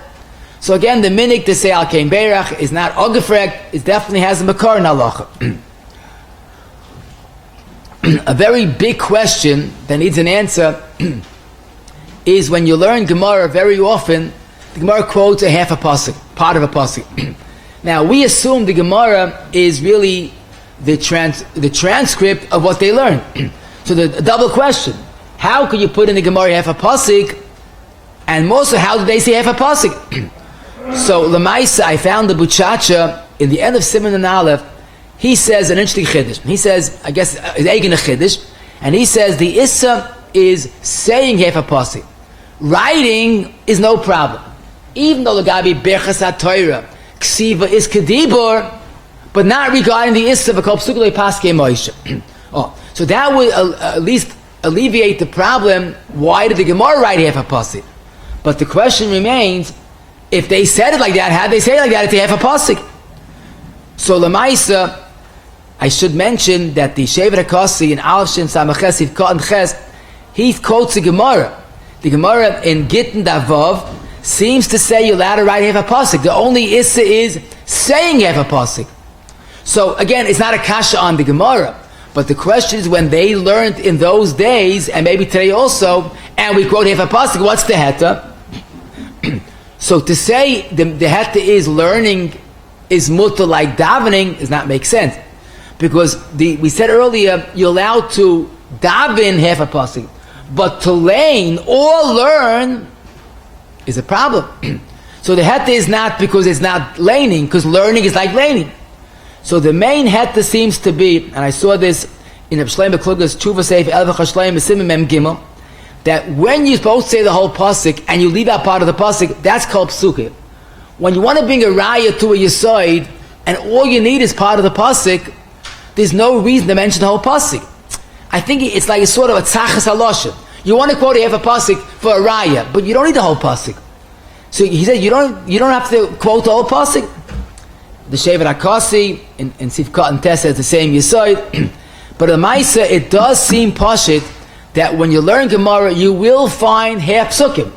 So again, the minig to say Al Kain Beirach is not Ogefrek, it definitely has a makar in halacha. A very big question that needs an answer is when you learn Gemara very often, the Gemara quotes a half a pasuk, part of a pasuk. Now, we assume the Gemara is really the transcript of what they learn. So the double question, how could you put in the Gemara half a pasuk, and also how do they say half a pasuk? So Lamaisa, I found the Buchacha in the end of Siman and Aleph. He says an interesting chiddush. He says, I guess, is eigen a chiddush, and he says the issur is saying half a pasuk. Writing is no problem, even though the gabi berchas HaTorah ksiva is kedibur, but not regarding the issur of a kol psukei paskei Moshe. So that would at least alleviate the problem. Why did the Gemara write half a pasuk? But the question remains: if they said it like that, how did they say it like that? It's half a pasuk. So Lamaisa, I should mention that the Shevet HaKasi in Aleph Shin Samach Ches Yivkot and Ches, he quotes the Gemara. The Gemara in Gittin Davav seems to say you're allowed to write half a pasuk. The only issur is saying half a pasuk. So again, it's not a kasha on the Gemara, but the question is when they learned in those days, and maybe today also, and we quote half a pasuk, what's the heter? So to say the heter is learning is mutter like davening does not make sense, because we said earlier you're allowed to daven half a pasuk, but to lane or learn is a problem. So the heter is not because it's not laning, because learning is like laning. So the main heter seems to be, and I saw this in Rabbi Shlomo Kluger's Tshuva Seif Elvach HaShleim Simim Mem Gimel, that when you're supposed to say the whole pasuk and you leave out part of the pasuk, that's called psukim. When you want to bring a raya to a yisoid and all you need is part of the pasuk, there's no reason to mention the whole pasuk. I think it's like a sort of a tzachas halosha. You want to quote half a pasuk for a raya, but you don't need the whole pasuk. So he said you don't have to quote the whole pasuk. The Shevet HaKasi in Sivkot and Tess has the same yisoid, but in Maisa it does seem pashit that when you learn Gemara you will find half-pesukim.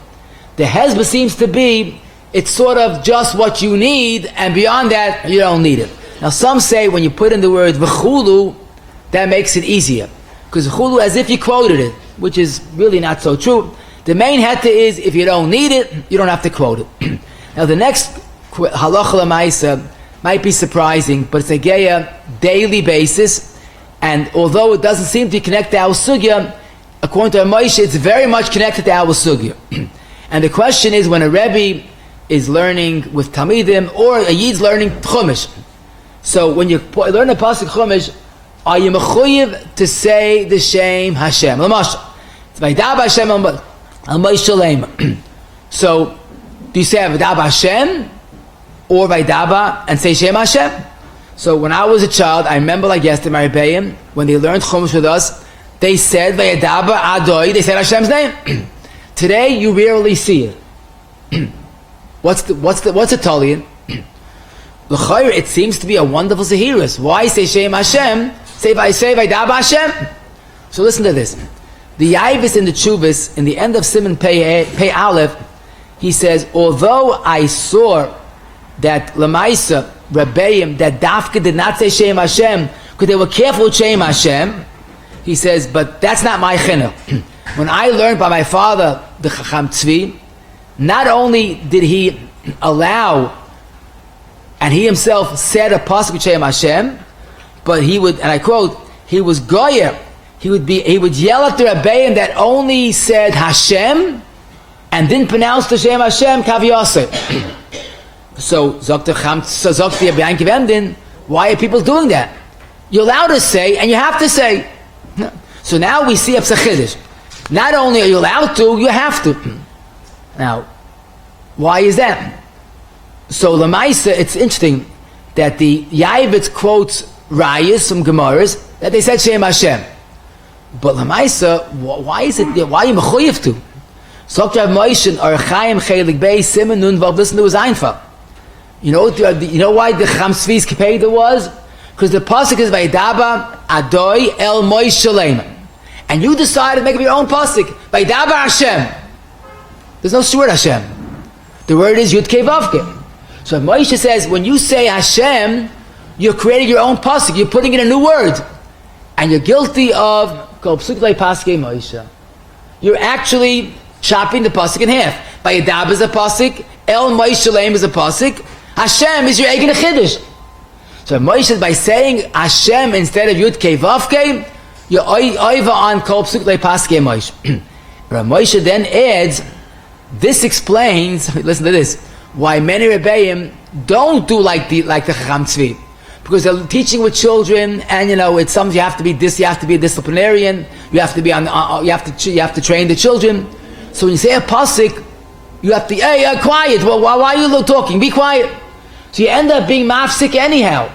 The hezbollah seems to be it's sort of just what you need, and beyond that, you don't need it. Now some say when you put in the word v'chulu, that makes it easier. Because v'chulu, as if you quoted it, which is really not so true. The main heter is, if you don't need it, you don't have to quote it. Now the next halacha l'maisa might be surprising, but it's a geya daily basis, and although it doesn't seem to be connected to our sugya, according to Moshe, it's very much connected to our sugya. And the question is, when a Rebbe is learning with Talmidim, or a Yid's learning Chumash, so when you learn the Pasuk Chumash, are you mechuyev to say the Shem Hashem? L'mashal, it's Vaydab Hashem al-Moshe. So, do you say Vaydab Hashem or Vaydaba and say Shem Hashem? So when I was a child, I remember like yesterday, my Rebbeim, when they learned Chumash with us, they said Vaydaba Adoi, they said Hashem's name. Today you rarely see it. What's the Talian? L'chayr, it seems to be a wonderful Zahirus. Why say Shem Hashem? Say Vaydaba Hashem. So listen to this. The Yavis in the Chuvas, in the end of Siman Pei Aleph, he says, although I saw that Lamaisa, Rabbeim, that Dafka did not say Shem Hashem, because they were careful with Shem Hashem, he says, but that's not my chinuch. When I learned by my father, the Chacham Tzvi, not only did he allow, and he himself said a posuk with Shem Hashem, but he would, and I quote, he was goyer. He would yell at the Rabbeim that only said Hashem and didn't pronounce the Shem Hashem kaviyase. So why are people doing that? You're allowed to say, and you have to say. So now we see a kiddush. Not only are you allowed to, you have to. Now, why is that? So Lamaisa, it's interesting that the Yavitz quotes Rayas from Gemaras that they said Shem Hashem. But Lamaisa, why is it? Why are you mechuyev to? So Moshe or Chaim Chelik Bey Siman Nun Vav. Listen to his einfach. You know why the Chacham Tzvi's Kepeda was? Because the pasuk is Vaydaba Adoi El Moshe Shalem, and you decided to make up your own pasuk Vaydaba Hashem. There's no word Hashem. The word is Yud Kei Vav Kei. So Moshe says, when you say Hashem, you're creating your own pasuk. You're putting in a new word, and you're guilty of Kol Pasuk Le Paskei Moshe. You're actually chopping the pasuk in half. Vaydaba is a pasuk. El Moshe Shalem is a pasuk. Hashem is your eigen chiddush. So Moshe, by saying Hashem instead of Yud Kei Vav Kei, you're over on Kol Pasuk Le Paskei Moshe. Moshe then adds, this explains, listen to this, why many Rebbeim don't do like the Chacham Tzvi, because they're teaching with children, and it's something you have to be a disciplinarian, you have to train the children. So when you say a pasuk, you have to quiet. Well, why are you talking? Be quiet. So you end up being mafsik anyhow.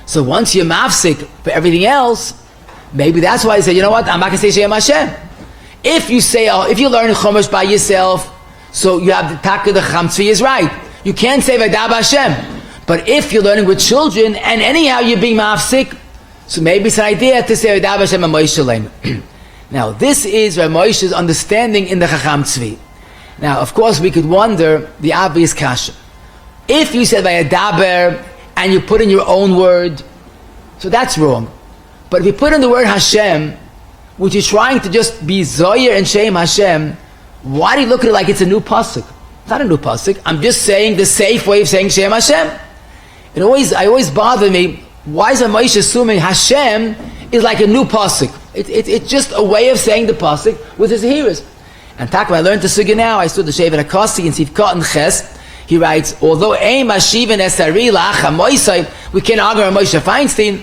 So once you're mafsik for everything else, maybe that's why I say, you know what, I'm not going to say Shem Hashem. If you learn Chumash by yourself, so you have the taka, the Chacham Tzvi is right. You can't say Vaydab Hashem. But if you're learning with children, and anyhow you're being mafsik, so maybe it's an idea to say Vaydab Hashem and Moshe Shalem. Now this is Rav Moshe's understanding in the Chacham Tzvi. Now of course we could wonder the obvious kasha. If you said Vayadaber and you put in your own word, so that's wrong. But if you put in the word Hashem, which is trying to just be Zoyer and Shem Hashem, why do you look at it like it's a new pasuk? It's not a new pasuk. I'm just saying the safe way of saying Shem Hashem. I always bother me, why is Moshe assuming Hashem is like a new pasuk? It's just a way of saying the pasuk with his hearers. And when I learned the sugya now, I stood the Shevet HaKossi and Sivkot and Ches. He writes, although Ein Mashiven Esari La'acha Moisei, we can't argue on Moshe Feinstein,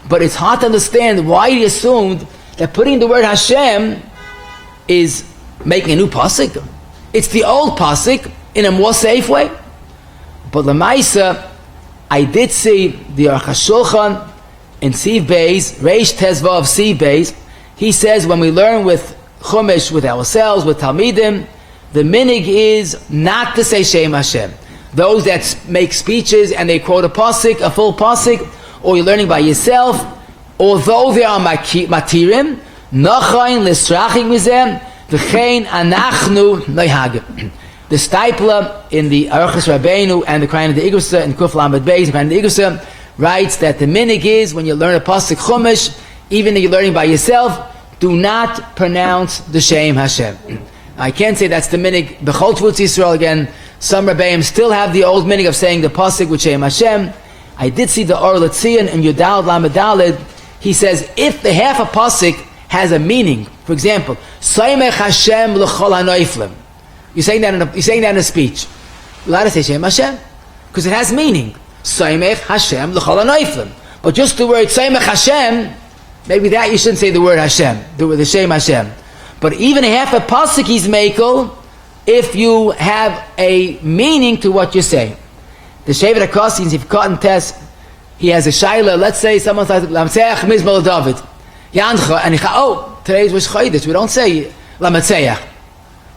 but it's hard to understand why he assumed that putting the word Hashem is making a new pasuk. It's the old pasuk in a more safe way. But Lamaisa, I did see the Aruch HaShulchan in Siv Beis, Reish Tezvav Siv Beis. He says when we learn with Chumash, with ourselves, with Talmidim, the minig is not to say Shem Hashem. Those that make speeches and they quote a pasuk, a full pasuk, or you're learning by yourself, although they are matirim, nachayin lisrachik mizem, v'chein anachnu noihagim. The Stipler in the Aruchas Rabbeinu and the Krayin of the Igrasa and Kuf Lamed Beis and Krayin of the Igrasa writes that the minig is when you learn a pasuk Chumash, even if you're learning by yourself, do not pronounce the Shem Hashem. I can't say that's the minig b'chol tvutz Yisrael again. Some Rabbeim still have the old minig of saying the pasuk with Shem Hashem. I did see the Or L'Tzion in Yudal Lamed Daled. He says if the half a pasuk has a meaning, for example, Saimech Hashem l'chol hanoiflim. You're saying that in a speech. You're allowed to say Shem Hashem because it has meaning. Saimech Hashem l'chol hanoiflim. But just the word Saimech Hashem, maybe that you shouldn't say the word Hashem, the Shem Hashem. But even half a pasuk is mekel if you have a meaning to what you're saying. The Shevet HaKosin, if cotton test, he has a shaila. Let's say someone says Lamatzeach Mizmor David, Yancha, and today's Rosh Chodesh. We don't say Lamatzeach.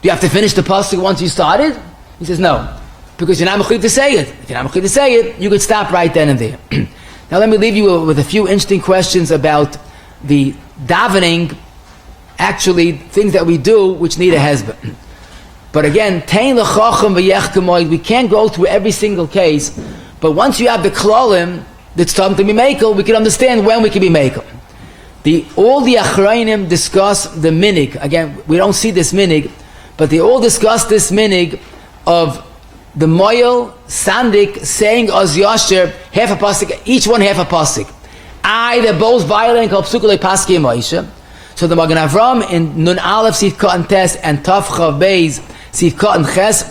Do you have to finish the pasuk once you started? He says no, because you're not mechuyev to say it. If you're not mechuyev to say it, you could stop right then and there. Now let me leave you with a few interesting questions about the davening, actually things that we do which need a hezbollah. But again, we can't go through every single case, but once you have the klolim that's time to be mekel, we can understand when we can be mekel. All the achrayim discuss the minig. Again, we don't see this minig, but they all discuss this minig of the moyel, sandik, saying oz yasher, half a pasuk, each one half a pasuk. They're both violent, called psuk lepaski moisha. So the Magen Avram in Nun Aleph Sif Katan Tes and Tav Chav Beis Sif Katan Ches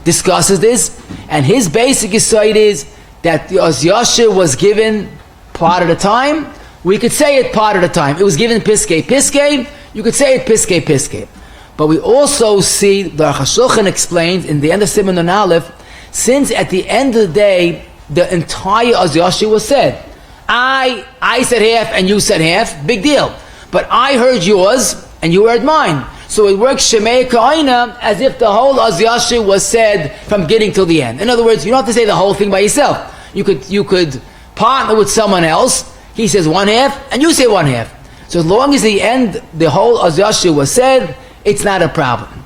discusses this, and his basic insight is that the Oz Yasher was given part of the time. We could say it part of the time. It was given Piskei. You could say it Piskei. But we also see, the Hashulchan explains in the end of Siman Nun Aleph, since at the end of the day, the entire Oz Yasher was said. I said half and you said half, big deal. But I heard yours and you heard mine. So it works Shemei Ka'ina as if the whole Oz Yasher was said from beginning till the end. In other words, you don't have to say the whole thing by yourself. You could partner with someone else. He says one half and you say one half. So as long as the whole Oz Yasher was said, it's not a problem.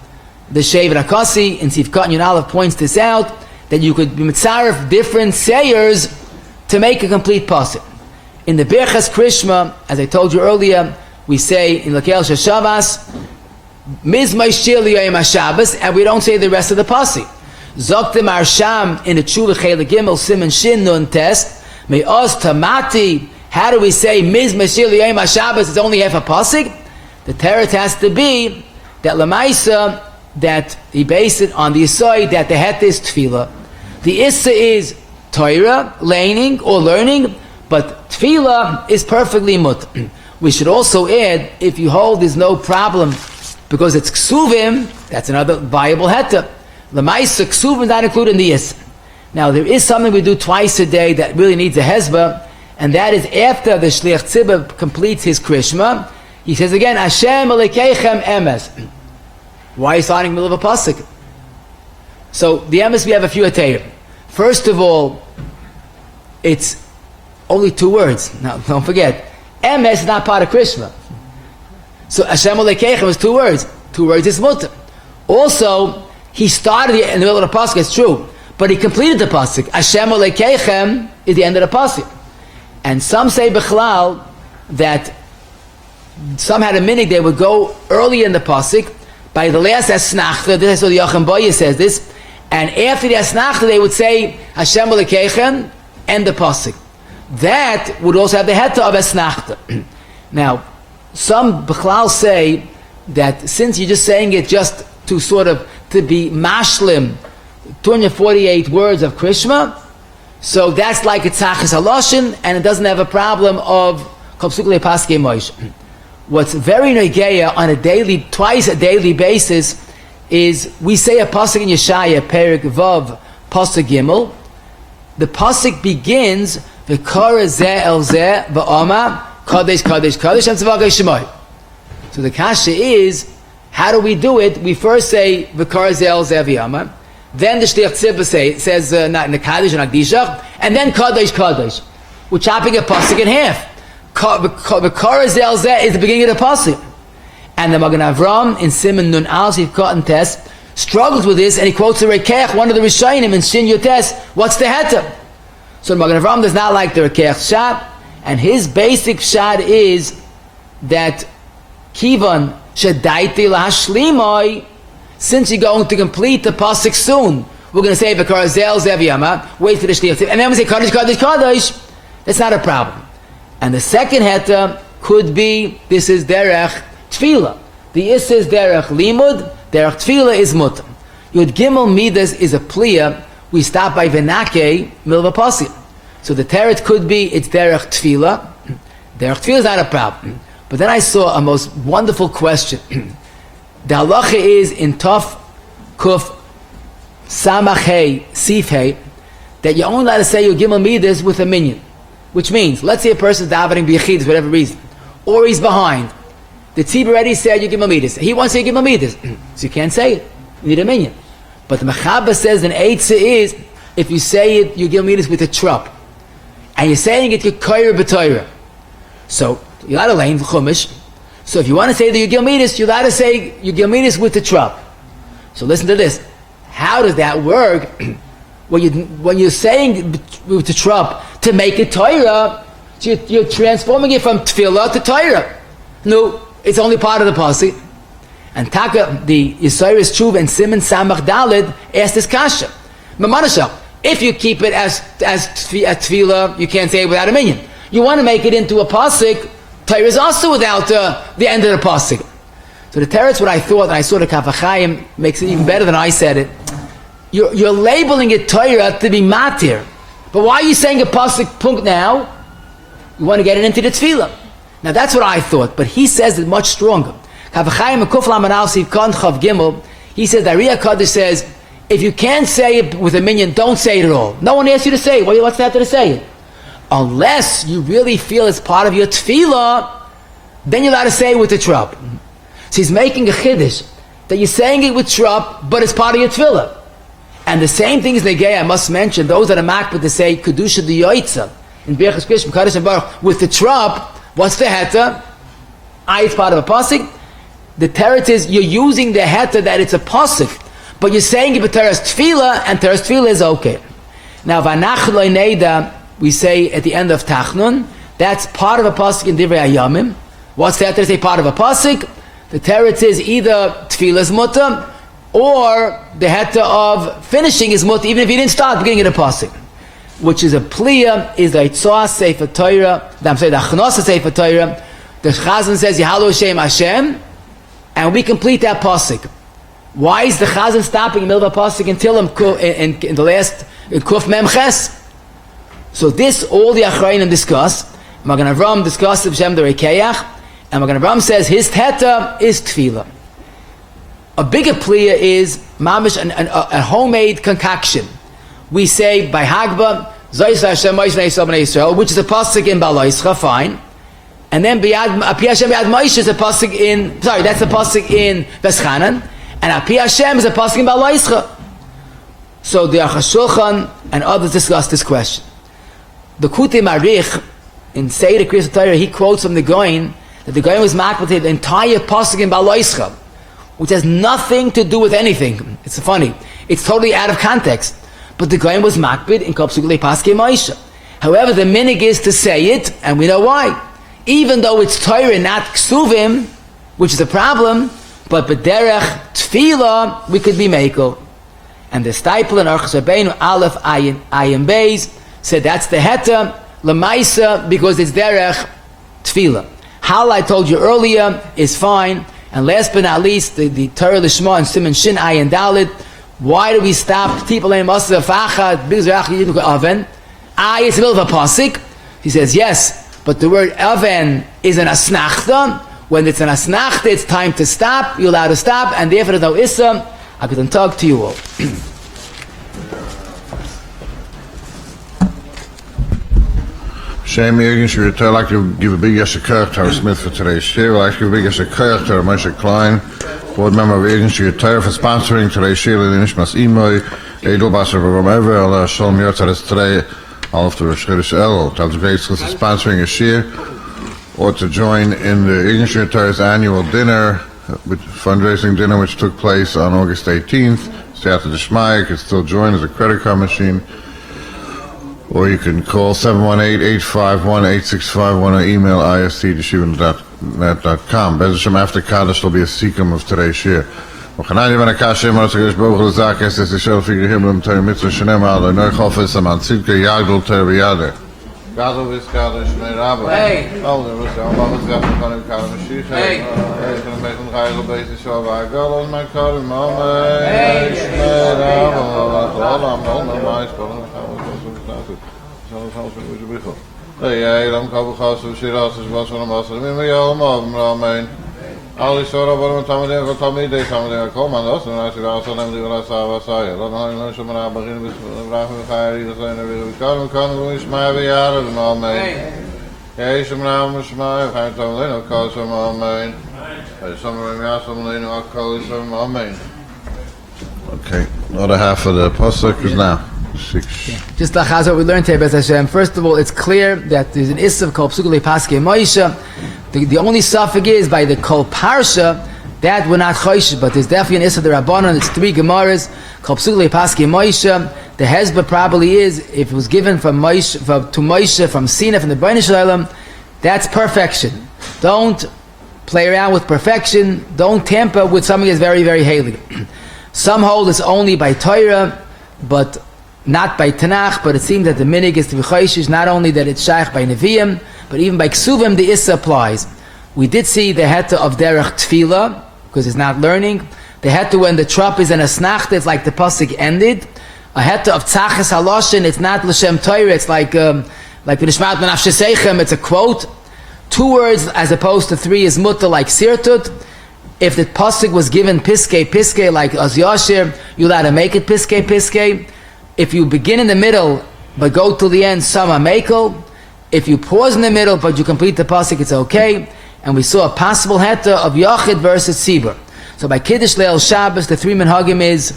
The Shevet HaKosi in Sif Katan Yud Aleph points this out, that you could be mitzaref different sayers to make a complete pasuk. In the Berchas Krishma, as I told you earlier, we say in Lakel Shashavas, Mizmay Shir Liyayim HaShabbos, and we don't say the rest of the pasuk. Zoktem Arsham in the Tshuva Chele Gimel Siman Shin Nun Test, Me'oz Tamati, how do we say Mizmay Shir Liyayim HaShabbos is only half a pasuk? The teretz has to be that Lamaisa, that he based it on the issur that the heter is tefillah. The issur is Torah, learning, but tefillah is perfectly mut. We should also add, if you hold there's no problem, because it's ksuvim, that's another viable heter. Lamaisa, ksuvim not included in the issur. Now there is something we do twice a day that really needs a hezbollah, and that is after the shliach tzibah completes his krishma, he says again, Hashem alekechem emes. Why are you starting in the middle of a pasuk? So the emes, we have a few heter. First of all, it's only 2 words. Now don't forget, emes is not part of krishma. So Hashem alekechem is 2 words. 2 words is mutter. Also, he started in the middle of the pasuk, it's true, but he completed the pasuk. Hashem alekechem is the end of the pasuk. And some say bichlal that some had a minute they would go early in the pasuk by the last asnachtah. This is what the Yachim says this, and after the asnachtah they would say Hashem alekechem and the pasuk. That would also have the heter of asnachtah. Now, some bichlal say that since you're just saying it just to sort of to be mashlim 248 words of krishma, so that's like a tzachas haloshin, and it doesn't have a problem of kopsuk lepaske moish. What's very negeya on twice a daily basis is we say a pasuk in Yeshaya, Perik Vav, Pasuk Gimel. The pasuk begins v'kara zeh el zeh v'ama kadesh kadesh kadesh and tzavagay shemoy. So the kasha is, how do we do it? We first say v'kara zeh el zeh v'ama, then the shliach tzibah says not in the kadesh and akdishach, and then kadesh kadesh. We're chopping a pasuk in half. The Karazel Zeh is the beginning of the pasuk, and the Magen Avram in Siman Nun Al Sif Katan Tes struggles with this, and he quotes the Rekech, one of the Rishonim in Shin Yotes. What's the heter? So the Magen Avraham does not like the Rekeach shot, and his basic shot is that Kivan Shadaiti Lahashlimoi, since you're going to complete the Pasuk soon, we're going to say V'karazel Zev Yama, wait for the Shliyot, and then we say Kaddish, Kaddish, Kaddish. That's not a problem. And the second heter could be, this is Derech Tefillah. The issur is Derech Limud, Derech Tefillah is Mutam. Yud Gimel Midas is a Pliya, we stop by Venake, Milva Pasuk. So the teretz could be, it's Derech Tefillah. Derech Tefillah is not a problem. But then I saw a most wonderful question. The halacha is in Tov Kuf Samach Hey Sif Hey that you're only allowed to say Yud Gimel Midas with a minyan. Which means, let's say a person is davening b'yachid for whatever reason, or he's behind. The tzibur already said Yud Gimel Midas. He wants to say Yud Gimel Midas, so you can't say it. You need a minyan. But the Mechaber says an eitzah is if you say it Yud Gimel Midas with a trup, and you're saying it Yekayr b'Torah. So you're allowed to lane Chumash. So if you want to say the Yud Gimel Midas, you're allowed to say Yud Gimel Midas with the trup. So listen to this. How does that work? When you're saying with the trup to make it Torah, so you're transforming it from Tefillah to Torah. No, it's only part of the Pasuk. And Taka, the Yisairis Tshuva and Simon Samach Dalid asked this kasha. Mamanashah, if you keep it as Tefillah, you can't say it without a minyan. You want to make it into a Pasuk, Torah is also without the end of the Pasuk. So the teretz, what I thought, and I saw the Kafachayim makes it even better than I said it. You're labeling it Torah to be matir. But why are you saying a pasuk punk now? You want to get it into the tefillah. Now that's what I thought, but he says it much stronger. He says, that Riyah Kaddish says, if you can't say it with a minyan, don't say it at all. No one asks you to say it. What's that to say it? Unless you really feel it's part of your tefillah, then you're allowed to say it with the trup. So he's making a kiddush, that you're saying it with trup, but it's part of your tefillah. And the same thing is negay, I must mention, those that are makbid to say Kiddush the Yoitza in Bechas Kishim, Kaddish and Baruch, with the trup, what's the heter? It's part of a pasuk. The teretz is you're using the heter that it's a pasuk, but you're saying it with teres tefillah, and teres tefillah is okay. Now, Vanach lo neida, we say at the end of Tachnun, that's part of a pasuk in Divrei Hayamim. What's the heter? Say part of a pasuk. The teretz is either tefillah's mutter, or the heter of finishing is mutter, even if you didn't start beginning of the pasuk, which is a pliya, is the itzah sefer Torah. The achnasa sefer Torah. The Chazan says Yehlello Hashem, and we complete that pasuk. Why is the Chazan stopping in the middle of a pasuk until in the last Kuf Memches? So this all the Achrayim discuss. Magen Avraham discusses B'Shem the Rekeach, and Magen Avraham says his heter is tefillah. A bigger pliya is mamish, a homemade concoction. We say by Hagba, which is a pasuk in Balaischa, fine. And then Api Hashem B'Yad Moshe is a pasuk in, that's a pasuk in Veschanan, and Api Hashem is a pasuk in Balaischa. So the Achashulchan and others discuss this question. The Kuti Marich in Seder Kriyas Torah, he quotes from the Goyin that the Goyin was makbid the entire pasuk in Balaischa, which has nothing to do with anything. It's funny. It's totally out of context. But the Goyin was makbid in Pasuk Paske Moshe. However, the minig is to say it, and we know why. Even though it's Torah, not Ksuvim, which is a problem, but B'derech Tefillah, we could be Mekel. And the Steipel and Orchos Rabbeinu, Aleph, Ayin Beis, said that's the heter, Lamaisa, because it's Derech Tefillah. Hal, I told you earlier, is fine. And last but not least, the Torah Lishma and Siman Shin Ayin Dalit. Why do we stop? People name us the Facha, Bizrach Oven. It's a little of a pasuk. He says yes, but the word Oven is an Asnachtha. When it's an Asnachtha, it's time to stop. You're allowed to stop, and therefore there's no issur. I couldn't talk to you all. Shame Ergens, we would like to give a big yes to Herr Smith for today's share. We'd like to give a big yes to Moshe Klein, board member of Ergens, for sponsoring today's share. Nishmas Imoy, Edelbasser from Ever, Allah Shalom Yotzar today, all of the Rosh El, Tals Grace sponsoring a share, or to join in the Ergens Torah's annual dinner, fundraising dinner, which took place on August 18th. Stay after the Shmai, you can still join as a credit card machine. Or you can call 718-851-8651 or email ist@yeshiva.net.com. Bez Hashem, after Kaddish, there'll be a sikkim of today's shir. V'chanani ben HaKashim, Arzakesh Baruch L'Zak, Estes Yishel Figre Himmel, Ter Mitzvah, Shenem Alo, Neu Chofes, Aman Tzidke, Yagdol, Ter V'Yader. Gadol V'Skadish, Shnei Rabbi. Hey! Oh, there was a lot of stuff in front of Kadam Mashiach. Hey! Hey, from the Mechon Chayel, Beis Yishov, Agalon, my Kadam, Amen. Hey! Shnei Rabbi, Olam, Olam, Mais, Olam, Hey, Lam Kabuchas, Shiras, Vashan, Master, Mimiyam, Amen. Ali Sora, Baram, Tamadim, Tamide, Tamadim, Commandos, and I should also name the Rasa Vasaya. Don't know, Shumana, Bagin, Rahim, Khairi, the Sign of Vikam, Kanu, Ishmael, Yara, and Amen. Hey, Shumana, Shmai, Hantamlino, Kosam, Amen. Some of them, Yasamlino, Kosam, Amen. Okay, another half of the posuk is now. 6. Yeah. Just like what we learned here, Bez Hashem. First of all, it's clear that there's an issur called Pasuk Pasuk Moisha. The only suffix is by the Kol Parsha that we're not choishes, but there's definitely an issur the Rabbanon. It's 3 Gemaras called Pasuk Pasuk Moisha. The hezbollah probably is if it was given from Moisha to Moisha from Sinai from the Bnei Shalom, that's perfection. Don't play around with perfection. Don't tamper with something that's very, very holy. Some hold it's only by Torah, but not by Tanakh, but it seems that the minig is to be choishes, not only that it's shaykh by Neviim, but even by Ksuvim the issur applies. We did see the heter of derech tefillah, because it's not learning. The heter when the trop is an asnacht, it's like the pasuk ended. A heter of tzachas haloshin, it's not l'shem Torah, it's like v'nishmat ben afshesechem, it's a quote. 2 words as opposed to 3 is mutter like sirtut. If the pasuk was given piskei like az yashir, you're allowed to make it piskei. If you begin in the middle but go to the end, sama mekel. If you pause in the middle but you complete the pasuk, it's okay. And we saw a possible heter of yachid versus tzibur. So by kiddush leil Shabbos, the 3 minhagim is,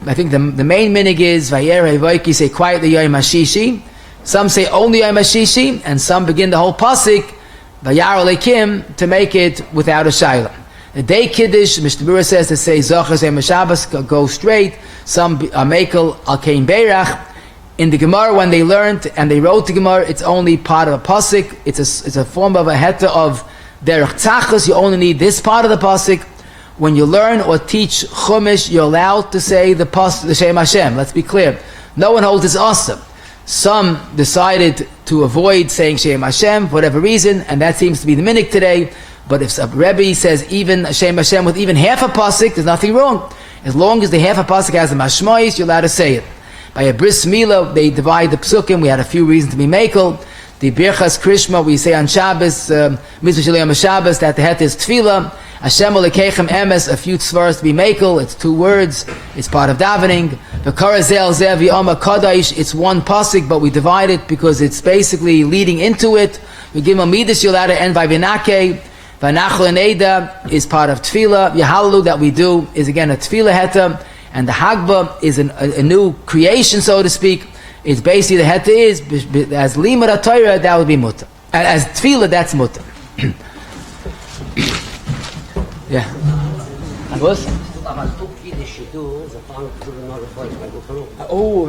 I think the main minig is vayer hevoiki, say quietly yom hashishi. Some say only yom hashishi, and some begin the whole pasuk vayar Elokiכם to make it without a shayla. The day kiddush, Mr. Bura says to say Zochar Zeh Shabbos, go straight. Some Mekel Al Kein Beirach. In the Gemara, when they learned and they wrote the Gemara, it's only part of a posuk. It's a form of a heter of derech tzachos. You only need this part of the posuk. When you learn or teach Chumash, you're allowed to say the posuk, the Shem Hashem. Let's be clear. No one holds this awesome. Some decided to avoid saying Shem Hashem for whatever reason, and that seems to be the minhag today. But if a Rabbi says even Shem Hashem with even half a pasuk, there's nothing wrong. As long as the half a pasuk has a mashmois, you're allowed to say it. By a bris milah, they divide the psukim. We had a few reasons to be mekel. The birchas krishma, we say on Shabbos, mitzvah shalom Shabbos, that the heter is tefillah. Hashem Elokiכם emes, a few tzvaros to be mekel. It's 2 words. It's part of davening. The karazel zev yom kadosh. It's 1 pasuk, but we divide it because it's basically leading into it. We give a midas, you're allowed to end by ונקה. Vanachol and Eda is part of tefillah. Yehlello that we do is again a tefillah heter, and the Hagbah is a new creation, so to speak. It's basically the heter is as limud Torah, that would be mutter. As tefillah, that's mutter. Yeah. And was? Oh.